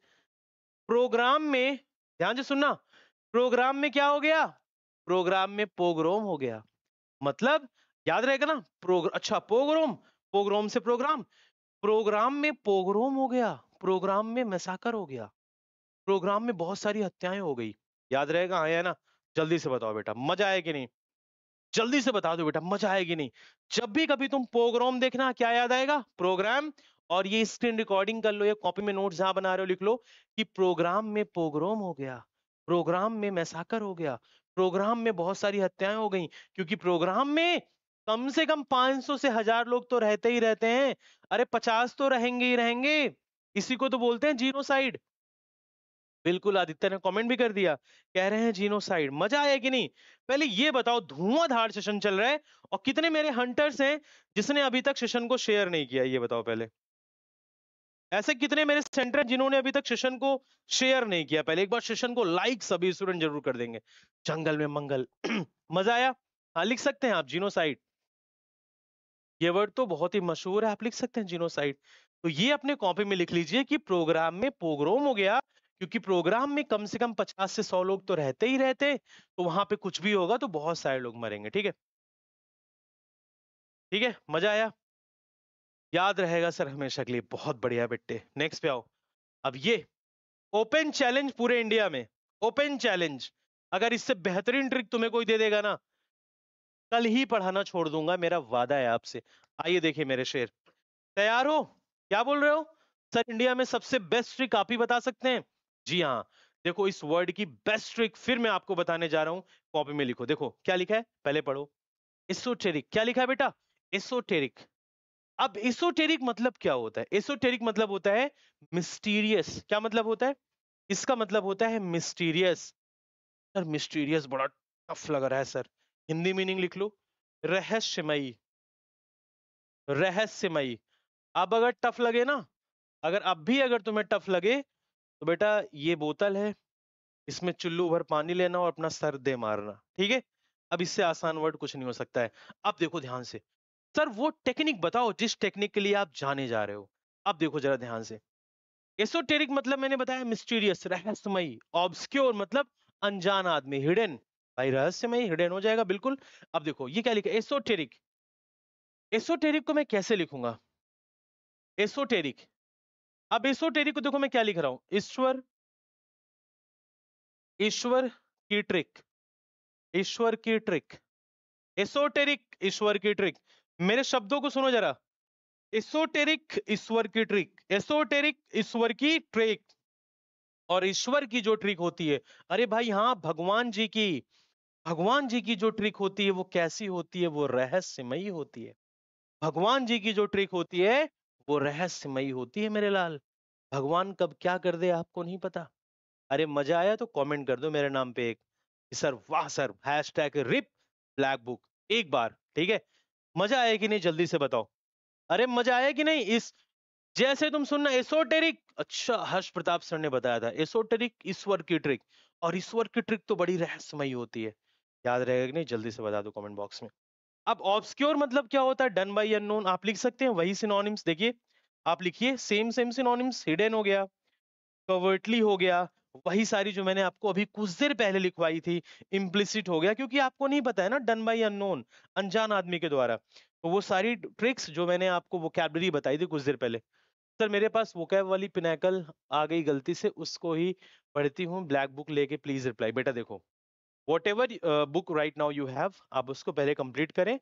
प्रोग्राम में, ध्यान से सुनना, प्रोग्राम में क्या हो गया? प्रोग्राम में पोग्रोम हो गया। मतलब याद रहेगा ना, अच्छा पोग्रोम, पोग्रोम से प्रोग्राम, प्रोग्राम में पोग्रोम हो गया, प्रोग्राम में मैसाकर हो गया, प्रोग्राम में बहुत सारी हत्याएं हो गई। याद रहेगा, हाँ या ना? जल्दी से बताओ बेटा, मजा आया कि नहीं? जल्दी से बता दो बेटा, मजा आएगी नहीं? जब भी कभी तुम प्रोग्राम देखना, क्या याद आएगा? प्रोग्राम। और ये स्क्रीन रिकॉर्डिंग कर लो, या कॉपी में नोट जहां बना रहे हो लिख लो कि प्रोग्राम में पोग्राम हो गया, प्रोग्राम में मैसाकर हो गया, प्रोग्राम में बहुत सारी हत्याएं हो गई, क्योंकि प्रोग्राम में कम से कम 500 से 1000 लोग तो रहते ही रहते हैं। अरे 50 तो रहेंगे ही रहेंगे। इसी को तो बोलते हैं जीनोसाइड। बिल्कुल, आदित्य ने कमेंट भी कर दिया, कह रहे हैं जीनोसाइड। मजा आया कि नहीं? पहले ये बताओ, धुआंधार सेशन चल रहा है, और कितने मेरे हंटर्स हैं जिसने अभी तक सेशन को शेयर नहीं किया, ये बताओ पहले। ऐसे कितने मेरे सेंटर हैं जिन्होंने अभी तक सेशन को शेयर नहीं किया? पहले एक बार सेशन को लाइक सभी स्टूडेंट जरूर कर देंगे। जंगल में मंगल। मजा आया? हाँ, लिख सकते हैं आप जीनोसाइड। ये वर्ड तो बहुत ही मशहूर है, आप लिख सकते हैं जीनोसाइड। तो ये अपने कॉपी में लिख लीजिए कि प्रोग्राम में पोग्रोम हो गया, क्योंकि प्रोग्राम में कम से कम 50 से 100 लोग तो रहते ही रहते, तो वहां पे कुछ भी होगा तो बहुत सारे लोग मरेंगे। ठीक है? ठीक है, मजा आया? याद रहेगा सर हमेशा के लिए। बहुत बढ़िया बेटे, नेक्स्ट पे आओ। अब ये ओपन चैलेंज पूरे इंडिया में, ओपन चैलेंज। अगर इससे बेहतरीन ट्रिक तुम्हें कोई दे देगा ना, कल ही पढ़ाना छोड़ दूंगा, मेरा वादा है आपसे। आइए देखिए मेरे शेर, तैयार हो? क्या बोल रहे हो सर? इंडिया में सबसे बेस्ट ट्रिक आप ही बता सकते हैं? जी हाँ। देखो, इस वर्ड की बेस्ट ट्रिक फिर मैं आपको बताने जा रहा हूं। कॉपी में लिखो, देखो क्या लिखा है, पहले पढ़ो। एसोटेरिक, क्या लिखा है बेटा? एसोटेरिक। अब एसोटेरिक मतलब क्या होता है? एसोटेरिक मतलब होता है मिस्टीरियस। क्या मतलब होता है? इसका मतलब होता है मिस्टीरियस। सर मिस्टीरियस बड़ा टफ लग रहा है सर, हिंदी मीनिंग लिख लो, रहस्यमयी। रहस्यमयी। अब अगर टफ लगे ना, अगर अब भी अगर तुम्हें टफ लगे, तो बेटा ये बोतल है, इसमें चुल्लू भर पानी लेना और अपना सर दे मारना। ठीक है? अब इससे आसान वर्ड कुछ नहीं हो सकता है। अब देखो ध्यान से, सर वो टेक्निक बताओ जिस टेक्निक के लिए आप जाने जा रहे हो। अब देखो जरा ध्यान से। एसोटेरिक मतलब मैंने बताया मिस्टीरियस, रहस्यमयी। ऑब्सक्योर मतलब अनजान आदमी, हिडन। भाई रहस्यमयी हिडन हो जाएगा बिल्कुल। अब देखो ये क्या लिखा है, एसोटेरिक। एसोटेरिक को मैं कैसे लिखूंगा? एसोटेरिक। अब एसोटेरिक को देखो मैं क्या लिख रहा हूं, ईश्वर, ईश्वर की ट्रिक, ईश्वर की ट्रिक। एसोटेरिक, ईश्वर की ट्रिक। मेरे शब्दों को सुनो जरा। एसोटेरिक, ईश्वर की ट्रिक, एसोटेरिक ईश्वर की ट्रिक। और ईश्वर की जो ट्रिक होती है, अरे भाई हाँ, भगवान जी की, भगवान जी की जो ट्रिक होती है वो कैसी होती है? वो रहस्यमयी होती है। भगवान जी की जो ट्रिक होती है वो रहस्यमयी होती है मेरे लाल। भगवान कब क्या कर दे आपको नहीं पता। अरे मजा आया तो कमेंट कर दो मेरे नाम पे एक कि सर वाह sir, hashtag RIP black book एक बार। ठीक है? मजा आया कि नहीं जल्दी से बताओ। अरे मजा आया कि नहीं? इस जैसे तुम सुनना एसोटेरिक, अच्छा हर्ष प्रताप सर ने बताया था एसोटेरिक ईश्वर की ट्रिक, और ईश्वर की ट्रिक तो बड़ी रहस्यमयी होती है। याद रहेगा कि नहीं? जल्दी से बता दो कमेंट बॉक्स में। अब ऑब्सक्योर मतलब क्या होता है? Done by unknown. आप लिख सकते हैं वही सिनोनिम्स, देखिए आप लिखिए सेम सेम सिनोनिम्स। हिडन हो गया, कवर्टली हो गया, वही सारी जो मैंने आपको अभी कुछ देर पहले लिखवाई थी। इम्प्लिसिट हो गया, क्योंकि आपको नहीं पता है ना, डन बाय अननोन, अनजान आदमी के द्वारा। तो वो सारी ट्रिक्स जो मैंने आपको वोकैबुलरी बताई थी कुछ देर पहले। सर मेरे पास वोकैब वाली पिनैकल आ गई गलती से, उसको ही पढ़ती हूँ, ब्लैक बुक लेके प्लीज रिप्लाई। बेटा देखो, what ever book right now you have, आप उसको पहले कंप्लीट करें।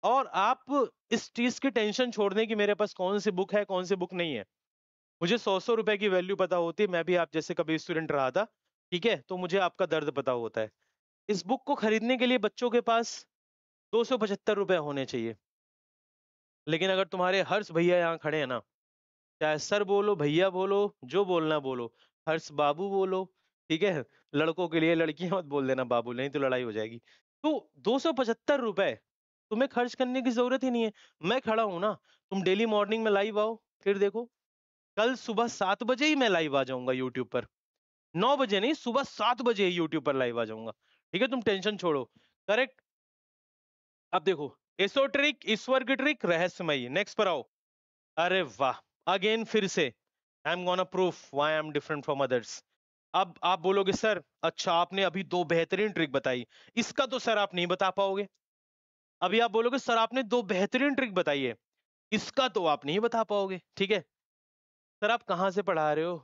और आप इस चीज की टेंशन छोड़ दें कि मेरे पास कौन सी बुक है कौन सी बुक नहीं है। मुझे 100 रुपए की वैल्यू पता होती है, मैं भी आप जैसे कभी स्टूडेंट रहा था। ठीक है? तो मुझे आपका दर्द पता होता है। इस बुक को खरीदने के लिए बच्चों के पास 275 रुपए होने चाहिए। लेकिन अगर तुम्हारे हर्ष भैया यहाँ खड़े हैं ना, चाहे सर बोलो भैया बोलो, जो बोलना बोलो, हर्ष बाबू बोलो, ठीक है? लड़कों के लिए लड़कियां मत बोल देना बाबू, नहीं तो लड़ाई हो जाएगी। तो 275 रुपए तुम्हें खर्च करने की जरूरत ही नहीं है। मैं खड़ा हूं ना, तुम डेली मॉर्निंग में लाइव आओ, फिर देखो कल सुबह 7 बजे ही मैं लाइव आ जाऊंगा यूट्यूब पर। 9 बजे नहीं, सुबह 7 बजे ही यूट्यूब पर लाइव आ जाऊंगा। ठीक है? तुम टेंशन छोड़ो। करेक्ट? अब देखो, एसोट्रिक ईश्वर की ट्रिक, रहस्यमयी। नेक्स्ट पर आओ। अरे वाह, अगेन फिर से I am gonna proof why I am different from others. अब आप बोलोगे सर अच्छा आपने अभी दो बेहतरीन ट्रिक बताई, इसका तो सर आप नहीं बता पाओगे। अभी आप बोलोगे सर आपने दो बेहतरीन ट्रिक बताई है, इसका तो आप नहीं बता पाओगे। ठीक है? सर आप कहाँ से पढ़ा रहे हो?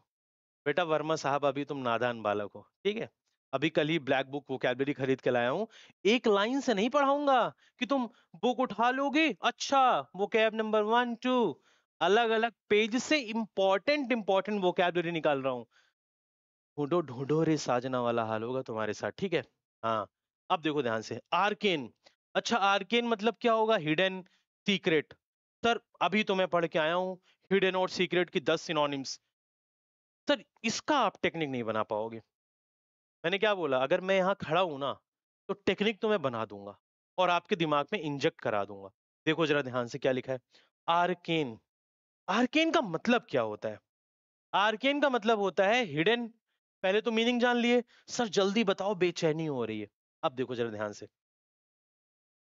बेटा वर्मा साहब अभी तुम नादान बालक हो। ठीक है? अभी कल ही ब्लैक बुक वोकैबुलरी खरीद के लाया हूं। एक लाइन से नहीं पढ़ाऊंगा कि तुम बुक उठा लोगे, अच्छा वोकैब नंबर 1 2, अलग अलग पेज से इंपॉर्टेंट इंपॉर्टेंट वोकैबुलरी निकाल रहा हूं। ढूंढो ढूंढो रे साजना वाला हाल होगा तुम्हारे साथ, ठीक है। हाँ, अब देखो ध्यान से, आर्केन। अच्छा, आर्केन मतलब क्या होगा? Hidden, secret. सर अभी तो मैं पढ़ के आया हूं हिडन और सीक्रेट की 10 सिनोनिम्स। सर इसका आप टेक्निक नहीं बना पाओगे। मैंने क्या बोला, अगर मैं यहाँ खड़ा हूं ना तो टेक्निक तो मैं बना दूंगा और आपके दिमाग में इंजेक्ट करा दूंगा। देखो जरा ध्यान से क्या लिखा है, आर्केन। आर्केन का मतलब क्या होता है? आर्केन का मतलब होता है हिडन। पहले तो मीनिंग जान लिए। सर जल्दी बताओ, बेचैनी हो रही है। अब देखो जरा ध्यान से,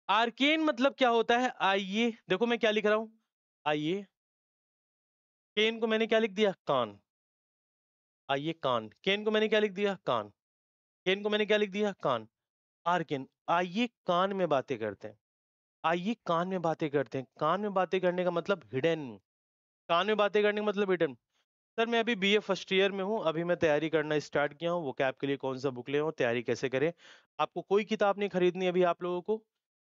आर्केन मतलब क्या होता है? आइए देखो मैं क्या लिख रहा हूं, आइए। केन को मैंने क्या लिख दिया? कान। आइए कान। केन को मैंने क्या लिख दिया? कान। केन को मैंने क्या लिख दिया? कान। आर्केन, आइए कान में बातें करते हैं। आइए कान में बातें करते हैं। कान में बातें करने का मतलब हिडन। कान में बातें करने का मतलब हिडन। सर मैं अभी बीए फर्स्ट ईयर में हूँ, अभी मैं तैयारी करना स्टार्ट किया हूँ। वो कैब के लिए कौन सा बुक ले और तैयारी कैसे करें। आपको कोई किताब नहीं खरीदनी अभी आप लोगों को,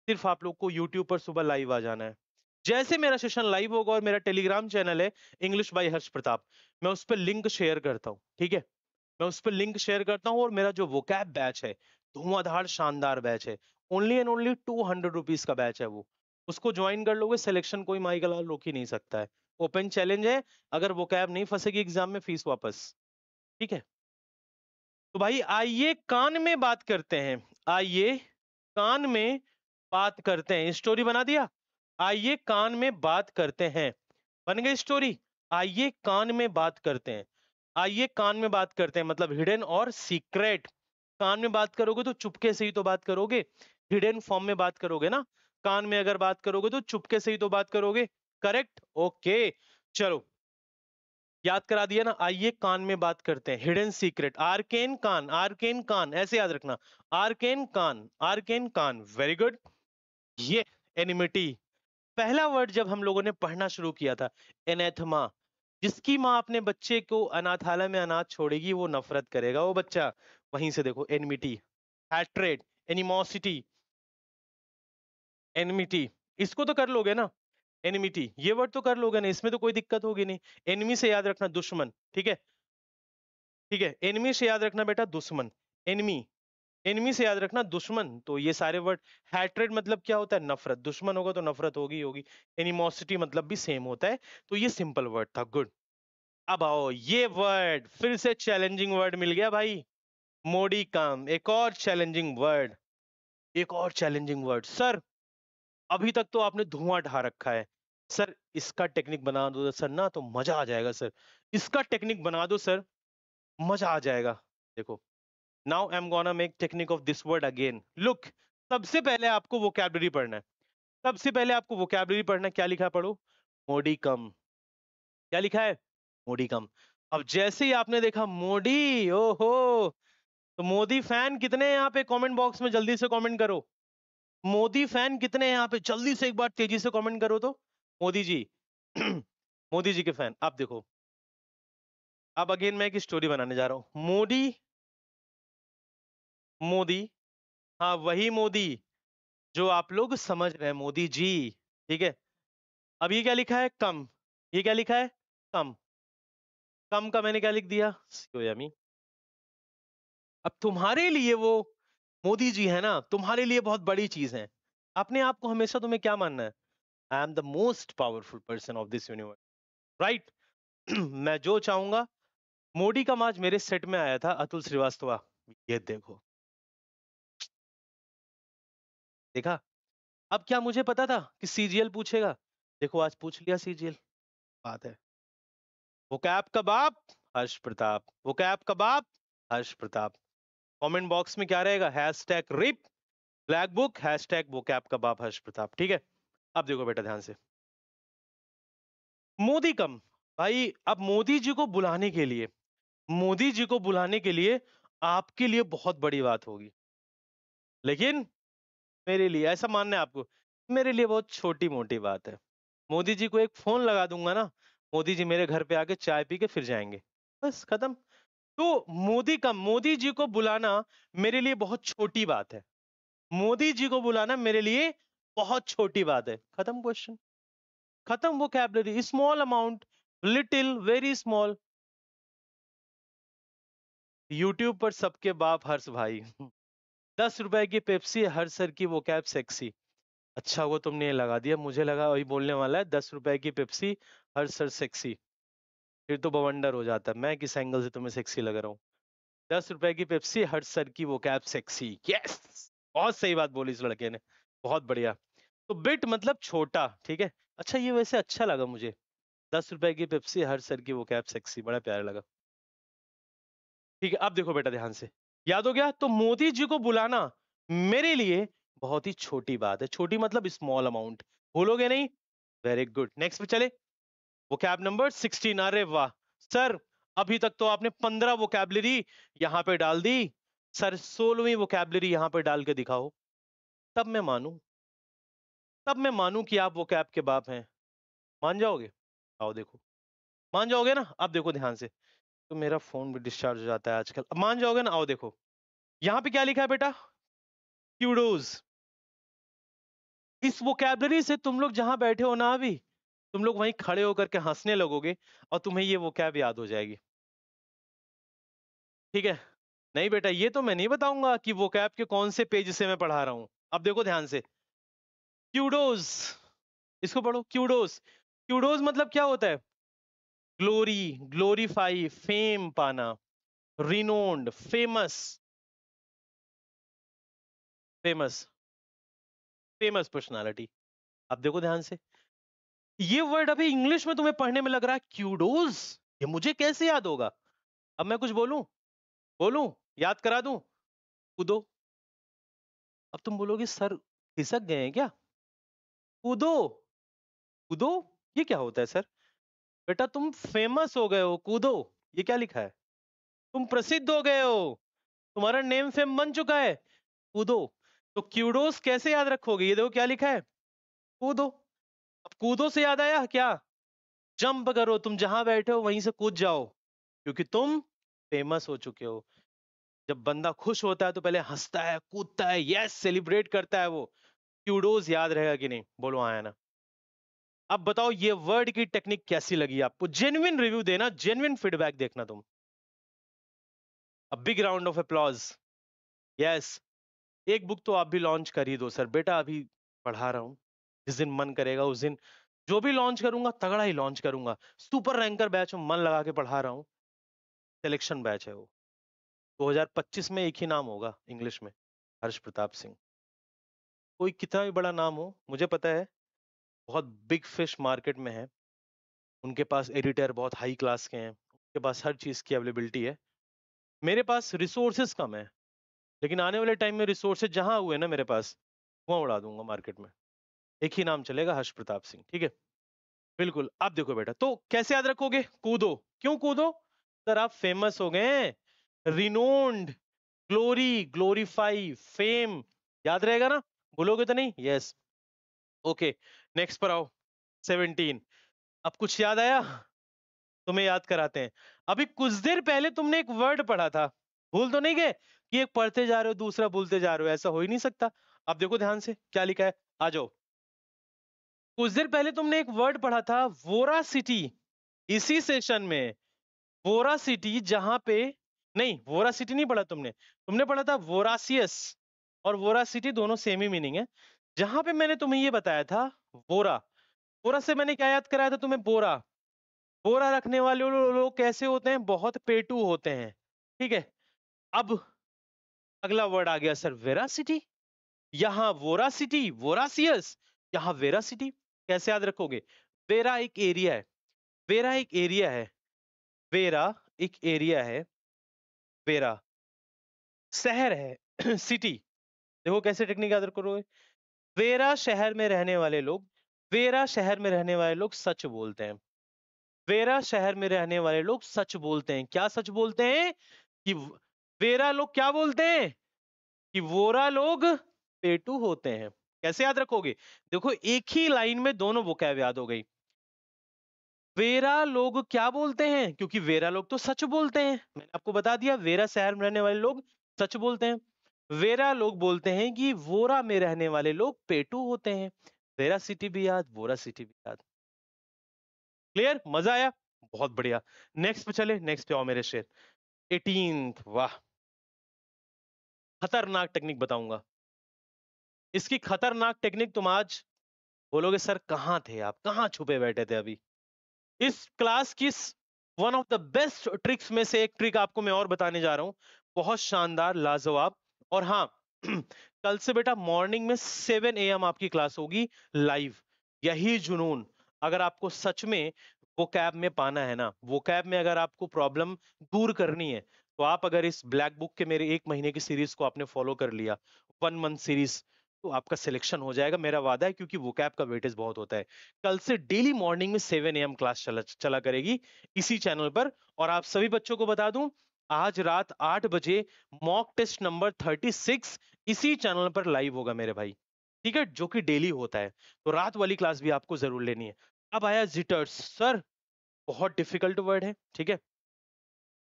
सिर्फ आप लोग को यूट्यूब पर सुबह लाइव आ जाना है। जैसे मेरा सेशन लाइव होगा, और मेरा टेलीग्राम चैनल है इंग्लिश बाय हर्ष प्रताप, मैं उस पर लिंक शेयर करता हूँ, ठीक है। मैं उस पर लिंक शेयर करता हूँ, और मेरा जो वोकैब बैच है, धुआंधार शानदार बैच है, ओनली एंड ओनली 200 रुपीज का बैच है वो। उसको ज्वाइन कर लोगे, सिलेक्शन कोई माई का लाल रोक ही नहीं सकता है। ओपन चैलेंज है, अगर वोकैब नहीं फंसेगी एग्जाम में, फीस वापस, ठीक है। तो भाई आइए कान में बात करते हैं। आइए कान में बात करते हैं, स्टोरी बना दिया। आइए कान में बात करते हैं, बन गई स्टोरी। आइए कान में बात करते हैं। आइए कान में बात करते हैं मतलब हिडन और सीक्रेट। कान में बात करोगे तो चुपके से ही तो बात करोगे, हिडन फॉर्म में बात करोगे ना। कान में अगर बात करोगे तो चुपके से ही तो बात करोगे। Correct, okay. चलो याद करा दिया ना। आइए कान में बात करते हैं, हिडन सीक्रेट, आर्केन कान, आर्केन कान, ऐसे याद रखना। आर्केन कान, आर्केन कान, वेरी गुड। ये एनिमिटी, पहला वर्ड जब हम लोगों ने पढ़ना शुरू किया था, एनेथमा। जिसकी माँ अपने बच्चे को अनाथालय में अनाथ छोड़ेगी वो नफरत करेगा वो बच्चा। वहीं से देखो, एनिमिटी, हैट्रेड, एनिमोसिटी, एनिमिटी, इसको तो कर लोगे ना। एनिमिटी ये वर्ड तो कर लोगे ना, इसमें तो कोई दिक्कत होगी नहीं। एनिमी से याद रखना दुश्मन, ठीक है। ठीक है, एनिमी से याद रखना बेटा दुश्मन। एनिमी, एनिमी से याद रखना दुश्मन। तो ये सारे वर्ड, हैट्रेड मतलब क्या होता है? नफरत। दुश्मन होगा तो नफरत होगी होगी। एनिमोसिटी मतलब भी सेम होता है। तो ये सिंपल वर्ड था, गुड। अब आओ, ये वर्ड फिर से चैलेंजिंग वर्ड मिल गया भाई, मोडी कम, एक और चैलेंजिंग वर्ड। एक और चैलेंजिंग वर्ड। सर अभी तक तो आपने धुआं ढा रखा है। सर इसका टेक्निक बना दो सर ना, तो मजा आ जाएगा सर। इसका टेक्निक बना दो सर, मजा आ जाएगा। देखो, now I am gonna make technique of this word again. Look, सबसे पहले आपको वोकैबुलरी पढ़ना है। सबसे पहले आपको वोकैबुलरी पढ़ना है। क्या लिखा है पढ़ो, मोडी कम। क्या लिखा है? मोडी कम। अब जैसे ही आपने देखा मोदी, ओहो, तो मोदी फैन कितने हैं यहाँ पे? कमेंट बॉक्स में जल्दी से कमेंट करो। मोदी फैन कितने हैं यहाँ पे? जल्दी से एक बार तेजी से कमेंट करो तो। मोदी जी मोदी जी के फैन। आप देखो, अब अगेन मैं एक स्टोरी बनाने जा रहा हूँ। मोदी, मोदी, हाँ वही मोदी जो आप लोग समझ रहे हैं, मोदी जी, ठीक है। अब ये क्या लिखा है? कम। ये क्या लिखा है? कम। कम का मैंने क्या लिख दिया? सियोयामी। अब तुम्हारे लिए वो मोदी जी है ना, तुम्हारे लिए बहुत बड़ी चीज है। अपने आप को हमेशा तुम्हें क्या मानना है? I am the most powerful person of this universe, right. मैं जो चाहूंगा। मोदी का आज मेरे सेट में आया था अतुल श्रीवास्तव, ये देखो, देखा। अब क्या मुझे पता था कि सीजीएल पूछेगा? देखो आज पूछ लिया सीजीएल, बात है। वो कैप का बाप हर्ष प्रताप, वो कैप का बाप हर्ष प्रताप। कमेंट बॉक्स में क्या रहेगा? Hashtag RIP black book, hashtag वो कैप का बाप हर्ष प्रताप, ठीक है। अब देखो बेटा ध्यान से, मोदी कम। भाई अब मोदी जी को बुलाने के लिए, मोदी जी को बुलाने के लिए आपके लिए बहुत बड़ी बात होगी, लेकिन मेरे लिए, ऐसा मानना है आपको, मेरे लिए बहुत छोटी मोटी बात है। मोदी जी को एक फोन लगा दूंगा ना, मोदी जी मेरे घर पे आके चाय पी के फिर जाएंगे, बस खत्म। तो मोदी जी को बुलाना मेरे लिए बहुत छोटी बात है। मोदी जी को बुलाना मेरे लिए बहुत छोटी बात है। खत्म क्वेश्चन, खत्म। Vocabulary small amount, little, very small. YouTube पर सबके बाप हर्ष भाई 10 रुपए की पेप्सी, हर सर की वो कैब सेक्सी। अच्छा वो तुमने ये लगा दिया, मुझे लगा वही बोलने वाला है 10 रुपए की पेप्सी, हर सर सेक्सी। फिर तो बवंडर हो जाता, मैं किस एंगल से तुम्हें सेक्सी लग रहा हूँ। 10 रुपए की पेप्सी, हर सर की वो कैब सेक्सी। यस, बहुत सही बात बोली इस लड़के ने, बहुत बढ़िया। तो बिट मतलब छोटा, ठीक है। अच्छा ये वैसे अच्छा लगा मुझे, 10 रुपए की पेप्सी, हर सर की वो कैब सेक्सी, बड़ा प्यारा लगा। ठीक है, अब देखो बेटा ध्यान से, याद हो गया। तो मोदी जी को बुलाना मेरे लिए बहुत ही छोटी बात है। छोटी मतलब स्मॉल अमाउंट, भूलोगे नहीं। वेरी गुड, नेक्स्ट पे चले। Vocab number 16। अरे वाह सर, अभी तक तो आपने 15 वोकैबलरी यहां पे डाल दी। सर 16वीं वोकैबलरी यहां पे डाल के दिखाओ, तब मैं मानूं, तब मैं मानूं कि आप वोकैब के बाप हैं। मान जाओगे? आओ देखो, मान जाओगे ना? अब देखो ध्यान से, तो मेरा फोन भी डिस्चार्ज हो जाता है आजकल। अब मान जाओगे ना? आओ देखो, यहां पे क्या लिखा है बेटा? क्यूडोज। इस वोकैबलरी से तुम लोग जहां बैठे हो ना अभी, तुम लोग वहीं खड़े होकर के हंसने लगोगे और तुम्हें ये वोकैब याद हो जाएगी। ठीक है? नहीं बेटा, ये तो मैं नहीं बताऊंगा कि वोकैब के कौन से पेज से मैं पढ़ा रहा हूं। अब देखो ध्यान से, क्यूडोज, इसको पढ़ो। क्यूडोज, क्यूडोज मतलब क्या होता है? ग्लोरी, ग्लोरीफाई, फेम पाना, renowned, famous, famous, famous personality. अब देखो ध्यान से, ये वर्ड अभी इंग्लिश में तुम्हें पढ़ने में लग रहा है क्यूडोज, ये मुझे कैसे याद होगा? अब मैं कुछ बोलूं, बोलूं, याद करा दूं? कूदो। अब तुम बोलोगे सर खिसक गए हैं क्या? कूदो, कूदो, ये क्या होता है सर? बेटा तुम फेमस हो गए हो, कूदो। ये क्या लिखा है? तुम प्रसिद्ध हो गए हो, तुम्हारा नेम फेम बन चुका है, कूदो। तो क्यूडोस कैसे याद रखोगे? ये देखो क्या लिखा है, कूदो। अब कूदो से याद आया क्या? जंप करो, तुम जहां बैठे हो वहीं से कूद जाओ, क्योंकि तुम फेमस हो चुके हो। जब बंदा खुश होता है तो पहले हंसता है, कूदता है, यस सेलिब्रेट करता है वो। क्यूडोज याद रहेगा कि नहीं? बोलो आया ना। अब बताओ ये वर्ड की टेक्निक कैसी लगी आपको? जेन्युइन रिव्यू देना, जेन्युइन फीडबैक देखना तुम। Big round of applause. Yes, एक बुक तो आप भी लॉन्च कर ही दो सर। बेटा अभी पढ़ा रहा हूं, जिस दिन मन करेगा उस दिन जो भी लॉन्च करूंगा तगड़ा ही लॉन्च करूंगा। सुपर रैंकर बैच में मन लगा के पढ़ा रहा हूं, सिलेक्शन बैच है वो। 2025 में एक ही नाम होगा इंग्लिश में, हर्ष प्रताप सिंह। कोई कितना भी बड़ा नाम हो, मुझे पता है बहुत बिग फिश मार्केट में है, उनके पास एडिटर बहुत हाई क्लास के हैं, उनके पास हर चीज की अवेलेबिलिटी है। मेरे पास रिसोर्सेज कम है, लेकिन आने वाले टाइम में रिसोर्सेज जहां हुए ना मेरे पास, वहां उड़ा दूंगा मार्केट में। एक ही नाम चलेगा, हर्ष प्रताप सिंह। ठीक है, बिल्कुल। आप देखो बेटा, तो कैसे याद रखोगे? कूदो। क्यों कूदो? सर आप फेमस हो गए, रिनोन्ड, ग्लोरी, ग्लोरीफाई, फेम, याद रहेगा ना? भूलोगे तो नहीं? Yes, okay. नेक्स्ट पर आओ, 17। अब कुछ याद आया? तुम्हें याद कराते हैं। अभी कुछ देर पहले तुमने एक वर्ड पढ़ा था, भूल तो नहीं गए कि एक पढ़ते जा रहे हो दूसरा भूलते जा रहे हो? ऐसा हो ही नहीं सकता। अब देखो ध्यान से क्या लिखा है, आ जाओ। कुछ देर पहले तुमने एक वर्ड पढ़ा था, वोरासिटी। इसी सेशन में वोरासिटी, जहां पे, नहीं वोरासिटी नहीं पढ़ा तुमने, तुमने पढ़ा था वोरासियस। और वोरासिटी दोनों सेम ही मीनिंग है। जहां पे मैंने तुम्हें ये बताया था वोरा, वोरा से मैंने क्या याद कराया था तुम्हें? बोरा। बोरा रखने वाले लोग कैसे होते हैं? बहुत पेटू होते हैं। ठीक है, अब अगला वर्ड आ गया सर, वेरासिटी। यहां वोरासिटी, वोरासियस, यहां वेरासिटी। कैसे याद रखोगे? वेरा एक एरिया है, वेरा एक एरिया है, वेरा एक एरिया है, वेरा शहर है सिटी। देखो कैसे टेक्निक याद करोगे। वेरा शहर में रहने वाले लोग, वेरा शहर में रहने वाले लोग सच बोलते हैं। वेरा शहर में रहने वाले लोग सच बोलते हैं। क्या सच बोलते हैं? कि वेरा लोग क्या बोलते हैं? कि वोरा लोग पेटू होते हैं। कैसे याद रखोगे? देखो एक ही लाइन में दोनों वोकैब याद हो गई। वेरा लोग क्या बोलते हैं? क्योंकि वेरा लोग तो सच बोलते हैं, मैंने आपको बता दिया, वेरा शहर में रहने वाले लोग सच बोलते हैं। वेरा लोग बोलते हैं कि वोरा में रहने वाले लोग पेटू होते हैं। वेरा सिटी भी याद, वोरा सिटी भी याद। क्लियर? मजा आया? बहुत बढ़िया। नेक्स्ट पे चले, नेक्स्ट पे आओ मेरे शेर। 18th, वाह, खतरनाक टेक्निक बताऊंगा। इसकी खतरनाक टेक्निक तुम आज बोलोगे सर कहाँ थे आप, कहाँ छुपे बैठे थे अभी। इस क्लास की one of the best tricks में से एक ट्रिक आपको मैं और बताने जा रहा हूं, बहुत शानदार, लाजवाब। और हाँ कल से बेटा मॉर्निंग में 7 AM आपकी क्लास होगी लाइव। यही जुनून अगर आपको सच में वो कैब में पाना है ना, वो कैब में अगर आपको प्रॉब्लम दूर करनी है, तो आप अगर इस ब्लैक बुक के मेरे 1 महीने की सीरीज को आपने फॉलो कर लिया, 1 मंथ सीरीज, तो आपका सिलेक्शन हो जाएगा, मेरा वादा है, क्योंकि वो कैब का वेटेज बहुत होता है। कल से डेली मॉर्निंग में 7 AM क्लास चला करेगी इसी चैनल पर। और आप सभी बच्चों को बता दूं, आज रात 8 बजे मॉक टेस्ट नंबर 36 इसी चैनल पर लाइव होगा मेरे भाई, ठीक है, जो कि डेली होता है। तो रात वाली क्लास भी आपको जरूर लेनी है। अब आया जिटर्स। सर बहुत डिफिकल्ट वर्ड है, ठीक है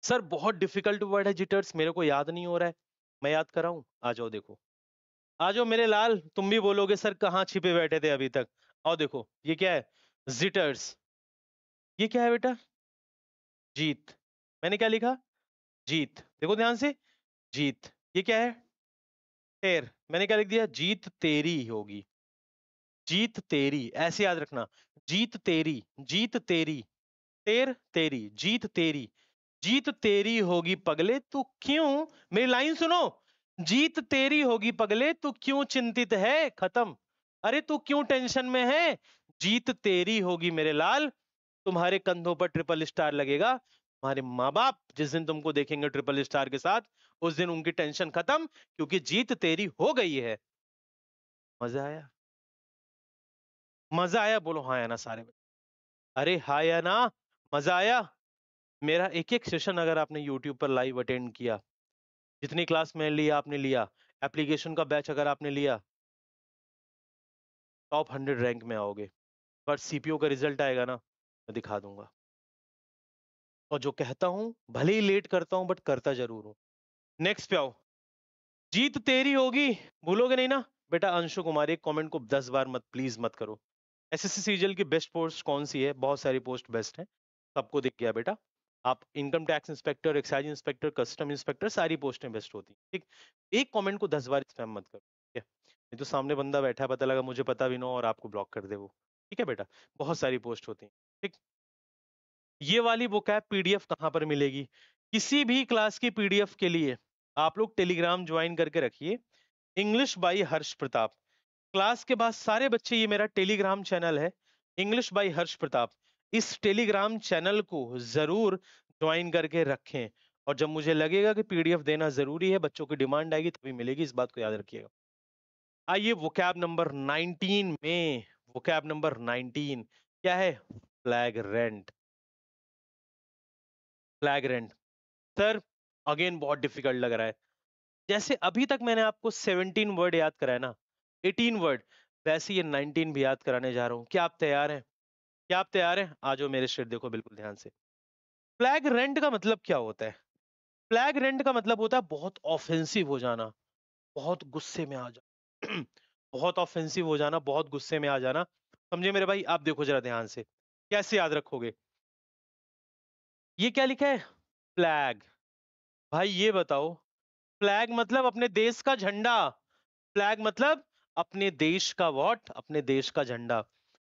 सर, बहुत डिफिकल्ट वर्ड है जिटर्स, मेरे को याद नहीं हो रहा है, मैं याद कराऊं? आ जाओ देखो, आ जाओ मेरे लाल, तुम भी बोलोगे सर कहाँ छिपे बैठे थे अभी तक। आओ देखो, ये क्या है? जिटर्स। ये क्या है बेटा? जीत। मैंने क्या लिखा? जीत, देखो ध्यान से, जीत। ये क्या है? टेर। मैंने क्या लिख दिया? जीत तेरी होगी, जीत तेरी, ऐसे याद रखना। जीत तेरी, जीत तेरी, टेर तेरी, जीत तेरी, जीत तेरी होगी पगले तू क्यों, मेरी लाइन सुनो, जीत तेरी होगी पगले तू क्यों चिंतित है, खत्म। अरे तू क्यों टेंशन में है, जीत तेरी होगी मेरे लाल, तुम्हारे कंधों पर ट्रिपल स्टार लगेगा, तुम्हारे माँ बाप जिस दिन तुमको देखेंगे ट्रिपल स्टार के साथ, उस दिन उनकी टेंशन खत्म, क्योंकि जीत तेरी हो गई है। मजा आया? मजा आया? बोलो हाँ या ना सारे में। अरे हाँ या ना? मजा आया? मेरा एक एक सेशन अगर आपने यूट्यूब पर लाइव अटेंड किया, जितनी क्लास में लिया आपने लिया, एप्लीकेशन का बैच अगर आपने लिया, टॉप 100 रैंक में आओगे। पर सीपीओ का रिजल्ट आएगा ना, मैं दिखा दूंगा। और जो कहता हूं भले ही लेट करता हूं, बट करता जरूर हूं। नेक्स्ट पे आओ। जीत तेरी होगी, भूलोगे नहीं ना बेटा? अंशु कुमार, एक कमेंट को 10 बार मत, प्लीज मत करो। एसएससी सीजीएल की बेस्ट पोस्ट कौन सी है? बहुत सारी पोस्ट बेस्ट है, सबको दिख गया बेटा। आप income tax inspector, excise inspector, custom inspector, सारी पोस्टें बेस्ट होती हैं, ठीक। एक कमेंट को 10 बार स्पैम मत करो, ठीक है? नहीं तो सामने बंदा बैठा है, पता लगा मुझे पता भी ना हो और आपको ब्लॉक कर दे वो, ठीक है बेटा? बहुत सारी पोस्ट होती हैं, ठीक। ये वाली vocab पीडीएफ कहाँ पर मिलेगी? किसी भी क्लास की पीडीएफ के लिए आप लोग टेलीग्राम ज्वाइन करके रखिए, English by Harsh Pratap. Class के बाद सारे बच्चे, ये मेरा टेलीग्राम चैनल है, इंग्लिश बाई हर्ष प्रताप, इस टेलीग्राम चैनल को जरूर ज्वाइन करके रखें। और जब मुझे लगेगा कि पीडीएफ देना जरूरी है, बच्चों की डिमांड आएगी, तभी मिलेगी, इस बात को याद रखिएगा। आइए vocab नंबर 19 में, vocab नंबर 19 क्या है? Flag rent. Flag rent sir again बहुत डिफिकल्ट लग रहा है। जैसे अभी तक मैंने आपको 17 वर्ड याद कराया ना, 18 वर्ड, वैसे ये 19 भी याद कराने जा रहा हूँ। क्या आप तैयार हैं? क्या आप तैयार हैं? आ जाओ मेरे शेर, देखो बिल्कुल ध्यान से। फ्लैग रेंट का मतलब क्या होता है? फ्लैग रेंट का मतलब होता है बहुत ऑफेंसिव हो जाना, बहुत गुस्से में आ जाना बहुत ऑफेंसिव हो जाना, बहुत गुस्से में आ जाना। समझे मेरे भाई? आप देखो जरा ध्यान से, कैसे याद रखोगे? ये क्या लिखा है? फ्लैग। भाई ये बताओ, फ्लैग मतलब अपने देश का झंडा, फ्लैग मतलब अपने देश का वॉट, अपने देश का झंडा।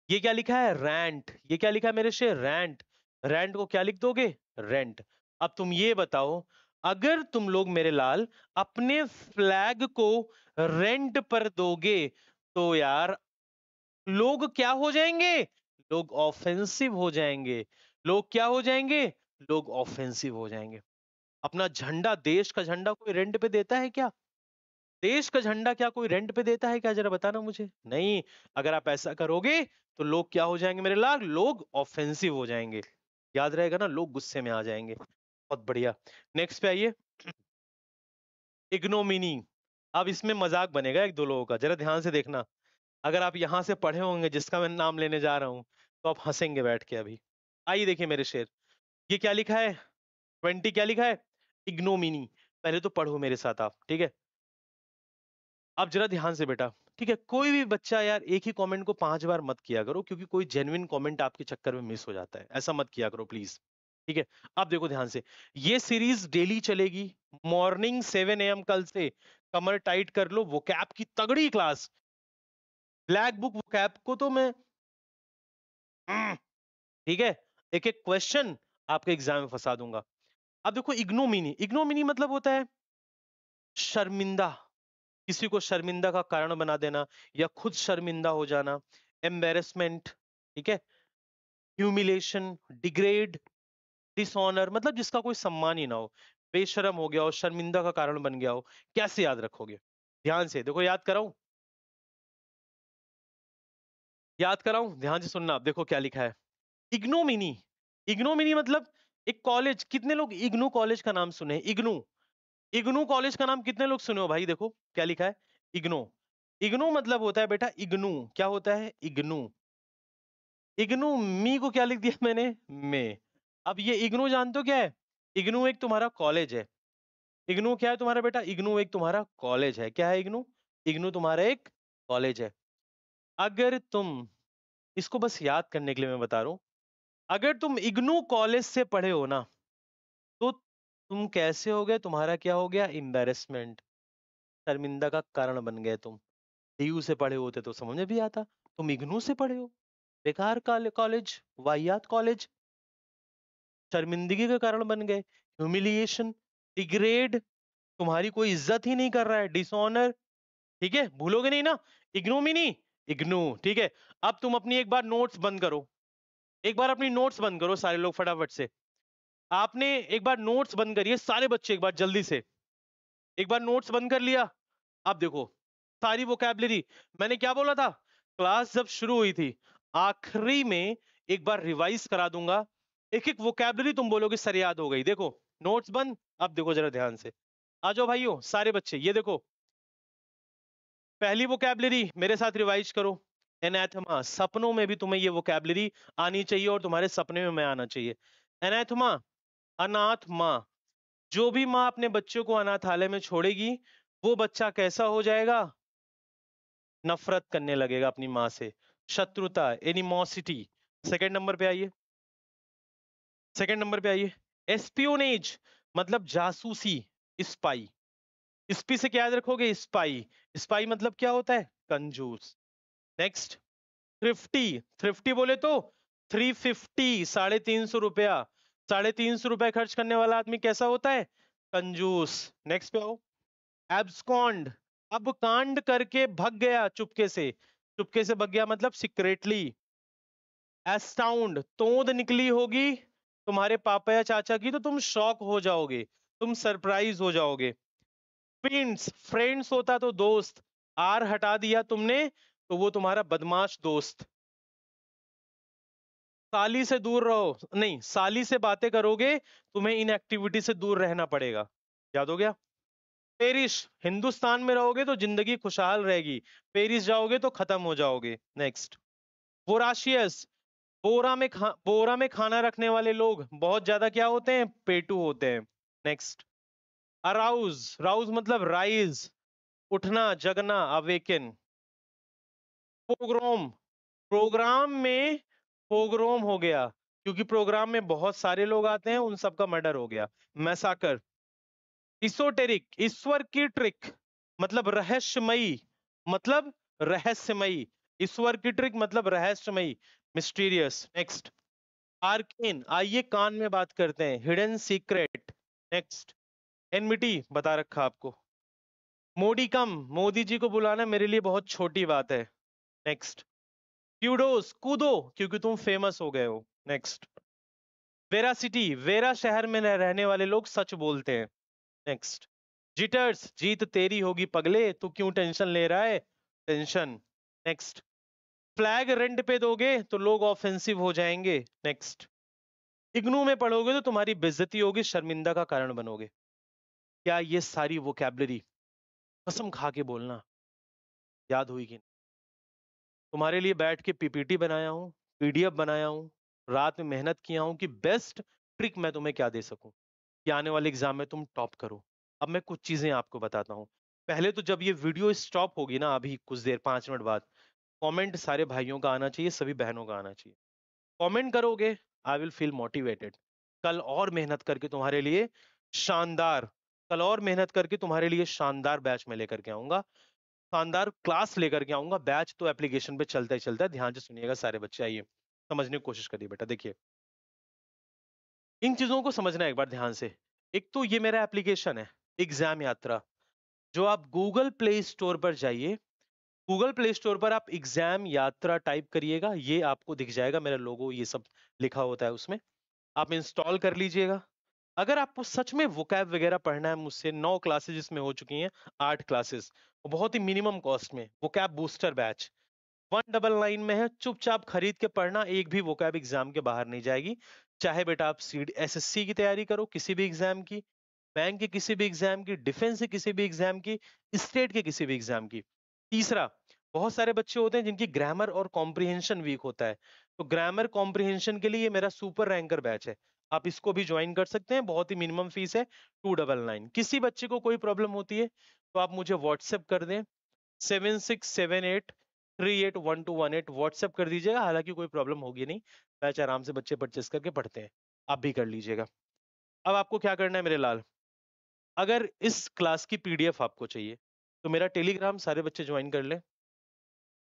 ये क्या लिखा है? रैंट। ये क्या लिखा है मेरे से? रैंट। रैंट को क्या लिख दोगे? रेंट। अब तुम ये बताओ, अगर तुम लोग मेरे लाल अपने फ्लैग को रेंट पर दोगे, तो यार लोग क्या हो जाएंगे? लोग ऑफेंसिव हो जाएंगे। लोग क्या हो जाएंगे? लोग ऑफेंसिव हो जाएंगे। अपना झंडा, देश का झंडा कोई रेंट पे देता है क्या? देश का झंडा क्या कोई रेंट पे देता है क्या? जरा बताना मुझे। नहीं। अगर आप ऐसा करोगे तो लोग क्या हो जाएंगे मेरे लाल? लोग ऑफेंसिव हो जाएंगे। याद रहेगा ना, लोग गुस्से में आ जाएंगे। बहुत बढ़िया। नेक्स्ट पे आइए। इग्नोमिनी। अब इसमें मजाक बनेगा एक दो लोगों का, जरा ध्यान से देखना। अगर आप यहां से पढ़े होंगे जिसका मैं नाम लेने जा रहा हूं, तो आप हंसेंगे बैठ के अभी। आइए देखिए मेरे शेर, ये क्या लिखा है, 20 क्या लिखा है, इग्नोमिनी। पहले तो पढ़ो मेरे साथ आप, ठीक है। अब जरा ध्यान से बेटा, ठीक है। कोई भी बच्चा यार एक ही कमेंट को 5 बार मत किया करो, क्योंकि कोई जेन्युइन कमेंट आपके चक्कर में मिस हो जाता है, ऐसा मत किया करो प्लीज, ठीक है। अब देखो ध्यान से, ये सीरीज डेली चलेगी, मॉर्निंग 7 AM कल से। कमर टाइट कर लो, वोकैब की तगड़ी क्लास, ब्लैक बुक वोकैब को तो मैं ठीक है, एक एक क्वेश्चन आपके एग्जाम में फंसा दूंगा। अब देखो इग्नोमिनी, इग्नोमिनी मतलब होता है शर्मिंदा, किसी को शर्मिंदा का कारण बना देना या खुद शर्मिंदा हो जाना, एम्बेरसमेंट, ठीक है, ह्यूमिलेशन, डिग्रेड, डिसऑनर, मतलब जिसका कोई सम्मान ही ना हो, बेशरम हो गया हो, शर्मिंदा का कारण बन गया हो। कैसे याद रखोगे, ध्यान से देखो, याद कराऊं, याद कराऊं, ध्यान से सुनना। आप देखो क्या लिखा है, इग्नोमिनी, इग्नोमिनी मतलब एक कॉलेज, कितने लोग इग्नू कॉलेज का नाम सुने हैं? इग्नू, इग्नू कॉलेज का नाम कितने लोग सुने हो भाई? देखो क्या लिखा है, इग्नू। इग्नू मतलब होता है बेटा इग्नू, क्या होता है, इग्नू। इग्नू मी को क्या लिख दिया मैंने, में। अब ये इग्नू जानते हो क्या है, इग्नू एक तुम्हारा कॉलेज है। इग्नू क्या है तुम्हारा बेटा, इग्नू एक तुम्हारा कॉलेज है। क्या है इग्नू, इग्नू तुम्हारा एक कॉलेज है। अगर तुम, इसको बस याद करने के लिए मैं बता रहा हूं, अगर तुम इग्नू कॉलेज से पढ़े हो ना, तो तुम कैसे हो गए, तुम्हारा क्या हो गया, एम्बेरसमेंट, शर्मिंदा का कारण बन गए तुम। डीयू से पढ़े होते तो समझ में भी आता, तुम इग्नू से पढ़े हो, बेकार कॉलेज, वाहियात कॉलेज, शर्मिंदगी का कारण बन गए, ह्यूमिलिएशन, डिग्रेड, तुम्हारी कोई इज्जत ही नहीं कर रहा है, डिसऑनर, ठीक है, भूलोगे नहीं ना, इग्नोमिनी, इग्नू, ठीक है। अब तुम अपनी एक बार नोट्स बंद करो, एक बार अपनी नोट्स बंद करो सारे लोग फटाफट से। आपने एक बार नोट्स बंद करिए सारे बच्चे, एक बार जल्दी से, एक बार नोट्स बंद कर लिया। अब देखो सारी वोकैबलरी, मैंने क्या बोला था, क्लास जब शुरू हुई थी, आखिरी में एक बार रिवाइज करा दूंगा, एक एक वोकैबलरी तुम बोलोगे सर याद हो गई। देखो नोट्स बंद, अब देखो जरा ध्यान से, आ जाओ भाइयों सारे बच्चे, ये देखो पहली वोकैबलरी मेरे साथ रिवाइज करो, एनाथमा। सपनों में भी तुम्हें ये वोकैबलरी आनी चाहिए और तुम्हारे सपने में मैं आना चाहिए। एनाथमा, अनाथ माँ, जो भी माँ अपने बच्चों को अनाथालय में छोड़ेगी, वो बच्चा कैसा हो जाएगा, नफरत करने लगेगा अपनी माँ से, शत्रुता, एनिमोसिटी। सेकंड नंबर पे आइए, सेकंड नंबर पे आइए, एस्पियोनेज मतलब जासूसी, स्पाई, स्पी से क्या याद रखोगे, स्पाई, स्पाई मतलब क्या होता है, कंजूस। नेक्स्ट, थ्रिफ्टी, थ्रिफ्टी बोले तो 350, 350 रुपया, 350 रुपया खर्च करने वाला आदमी कैसा होता है, कंजूस। नेक्स्ट पे आओ, एब्सकॉन्ड, अब कांड करके भग गया चुपके से, चुपके से भग गया मतलब सीक्रेटली। एस्टाउंड, तोंद निकली होगी तुम्हारे पापा या चाचा की तो तुम शॉक हो जाओगे, तुम सरप्राइज हो जाओगे। फ्रेंड्स, फ्रेंड्स होता तो दोस्त, आर हटा दिया तुमने तो वो तुम्हारा बदमाश दोस्त। साली से दूर रहो, नहीं साली से बातें करोगे तुम्हें इन एक्टिविटी से दूर रहना पड़ेगा, याद हो गया। पेरिस, हिंदुस्तान में रहोगे तो जिंदगी खुशहाल रहेगी, पेरिस जाओगे तो खत्म हो जाओगे। नेक्स्ट, वोराशियस, बोरा में खाना रखने वाले लोग बहुत ज्यादा क्या होते हैं, पेटू होते हैं। नेक्स्ट, अराउज, राउज मतलब राइज, उठना, जगना, अवेकन। पोग्रोम, प्रोग्राम में पोग्रोम हो गया, क्योंकि प्रोग्राम में बहुत सारे लोग आते हैं, उन सबका मर्डर हो गया, मैसाकर। इsoteric, ईश्वर की ट्रिक मतलब रहस्यमयी, मतलब रहस्यमयी, ईश्वर की ट्रिक मतलब रहस्यमयी, मिस्टीरियस। नेक्स्ट, आर्केन, आइए कान में बात करते हैं, हिडन सीक्रेट। नेक्स्ट, एनमिटी बता रखा आपको। मोडिकम, मोदी जी को बुलाना मेरे लिए बहुत छोटी बात है। नेक्स्ट, क्यूडोस, कूदो क्योंकि तुम फेमस हो गए हो। नेक्स्ट, वेरासिटी, वेरा शहर में रहने वाले लोग सच बोलते हैं। नेक्स्ट, जिटर्स, जीत तेरी होगी पगले, तू क्यों टेंशन ले रहा है, टेंशन। नेक्स्ट, फ्लैग रेंट पे दोगे तो लोग ऑफेंसिव हो जाएंगे। नेक्स्ट, इग्नू में पढ़ोगे तो तुम्हारी बेइज्जती होगी, शर्मिंदा का कारण बनोगे। क्या ये सारी वोकैबलरी, कसम खा के बोलना, याद हुई कि नहीं? तुम्हारे लिए बैठ के पीपीटी बनाया हूं, पीडीएफ बनाया हूं, रात में मेहनत किया हूं कि बेस्ट ट्रिक मैं तुम्हें क्या दे सकूं कि आने वाले एग्जाम में तुम टॉप करो। अब मैं कुछ चीजें आपको बताता हूँ। पहले तो जब ये वीडियो स्टॉप होगी ना, अभी कुछ देर 5 मिनट बाद, कमेंट सारे भाइयों का आना चाहिए, सभी बहनों का आना चाहिए। कमेंट करोगे, आई विल फील मोटिवेटेड। कल और मेहनत करके तुम्हारे लिए शानदार कल और मेहनत करके तुम्हारे लिए शानदार बैच में लेकर के आऊंगा, शानदार क्लास लेकर के आऊंगा। बैच तो एप्लीकेशन पे चलता ही चलता है। ध्यान से सुनिएगा सारे बच्चे, आइए समझने की कोशिश करिए बेटा। देखिए, इन चीजों को समझना है एक बार ध्यान से। एक तो ये मेरा एप्लीकेशन है एग्जाम यात्रा, जो आप गूगल प्ले स्टोर पर जाइए। गूगल प्ले स्टोर पर आप एग्जाम यात्रा टाइप करिएगा, ये आपको दिख जाएगा, मेरा लोगो ये सब लिखा होता है उसमें। आप इंस्टॉल कर लीजिएगा। अगर आपको सच में वोकैब वगैरह पढ़ना है मुझसे, 9 क्लासेज इसमें हो चुकी हैं, 8 क्लासेस, बहुत ही मिनिमम कॉस्ट में। वोकैब बूस्टर बैच 199 में है, चुपचाप खरीद के पढ़ना, एक भी वोकैब एग्जाम के बाहर नहीं जाएगी। चाहे बेटा आप सीड एसएससी की तैयारी करो, किसी भी एग्जाम की, बैंक के किसी भी एग्जाम की, डिफेंस के किसी भी एग्जाम की, स्टेट के किसी भी एग्जाम की। तीसरा, बहुत सारे बच्चे होते हैं जिनकी ग्रामर और कॉम्प्रिहेंशन वीक होता है, तो ग्रामर कॉम्प्रिहेंशन के लिए ये मेरा सुपर रैंकर बैच है, आप इसको भी ज्वाइन कर सकते हैं। बहुत ही मिनिमम फीस है 299। किसी बच्चे को कोई प्रॉब्लम होती है तो आप मुझे व्हाट्सएप कर दें, 7678381218 व्हाट्सएप कर दीजिएगा। हालांकि कोई प्रॉब्लम होगी नहीं, बैच आराम से बच्चे परचेस करके पढ़ते हैं, आप भी कर लीजिएगा। अब आपको क्या करना है मेरे लाल, अगर इस क्लास की पीडीएफ आपको चाहिए तो मेरा टेलीग्राम सारे बच्चे ज्वाइन कर लें,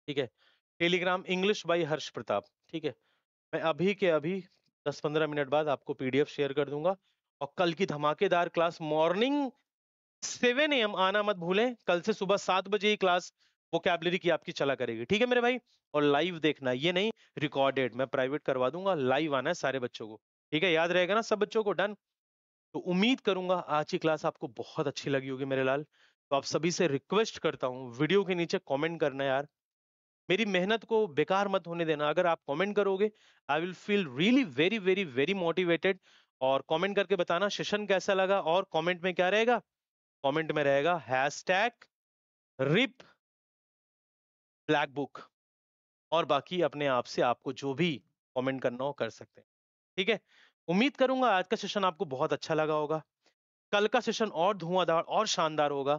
ठीक है। टेलीग्राम इंग्लिश बाय हर्ष प्रताप, ठीक है। मैं अभी के अभी 10-15 मिनट बाद आपको पीडीएफ शेयर कर दूंगा। और कल की धमाकेदार क्लास मॉर्निंग 7 AM आना मत भूलें। कल से सुबह 7 बजे ही क्लास वोकैबलरी की आपकी चला करेगी, ठीक है मेरे भाई। और लाइव देखना, ये नहीं रिकॉर्डेड, मैं प्राइवेट करवा दूंगा, लाइव आना है सारे बच्चों को, ठीक है। याद रहेगा ना सब बच्चों को, डन। तो उम्मीद करूंगा आज की क्लास आपको बहुत अच्छी लगी होगी मेरे लाल। तो आप सभी से रिक्वेस्ट करता हूँ, वीडियो के नीचे कमेंट करना यार, मेरी मेहनत को बेकार मत होने देना। अगर आप कमेंट करोगे, I will feel really very very very motivated. और कमेंट करके बताना सेशन कैसा लगा, और कमेंट में क्या रहेगा, कमेंट में रहेगा हैशटैग रिप ब्लैक बुक। और बाकी अपने आप से आपको जो भी कमेंट करना हो कर सकते हैं, ठीक है। उम्मीद करूंगा आज का सेशन आपको बहुत अच्छा लगा होगा। कल का सेशन और धुआंधार और शानदार होगा,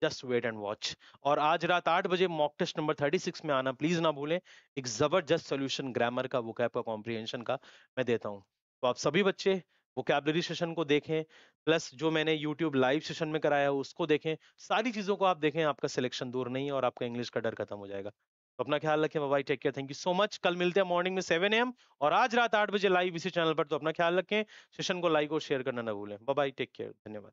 जस्ट वेट एंड वॉच। और आज रात 8 बजे मॉक टेस्ट नंबर 36 में आना प्लीज ना भूलें। एक जबरदस्त सोल्यूशन ग्रामर का, वोकैब का, कॉम्प्रिहेंशन का मैं देता हूं। तो आप सभी बच्चे वोकैबलरी सेशन को देखें, प्लस जो मैंने यूट्यूब लाइव सेशन में कराया है उसको देखें। सारी चीजों को आप देखें, आपका सिलेक्शन दूर नहीं है और आपका इंग्लिश का डर खत्म हो जाएगा। तो अपना ख्याल रखें, bye, take care, thank you so much. कल मिलते हैं मॉर्निंग में 7 AM, और आज रात 8 बजे लाइव इसी चैनल पर। तो अपना ख्याल रखें, सेशन को लाइक और शेयर करना ना भूलें। बाय, टेक केयर, धन्यवाद।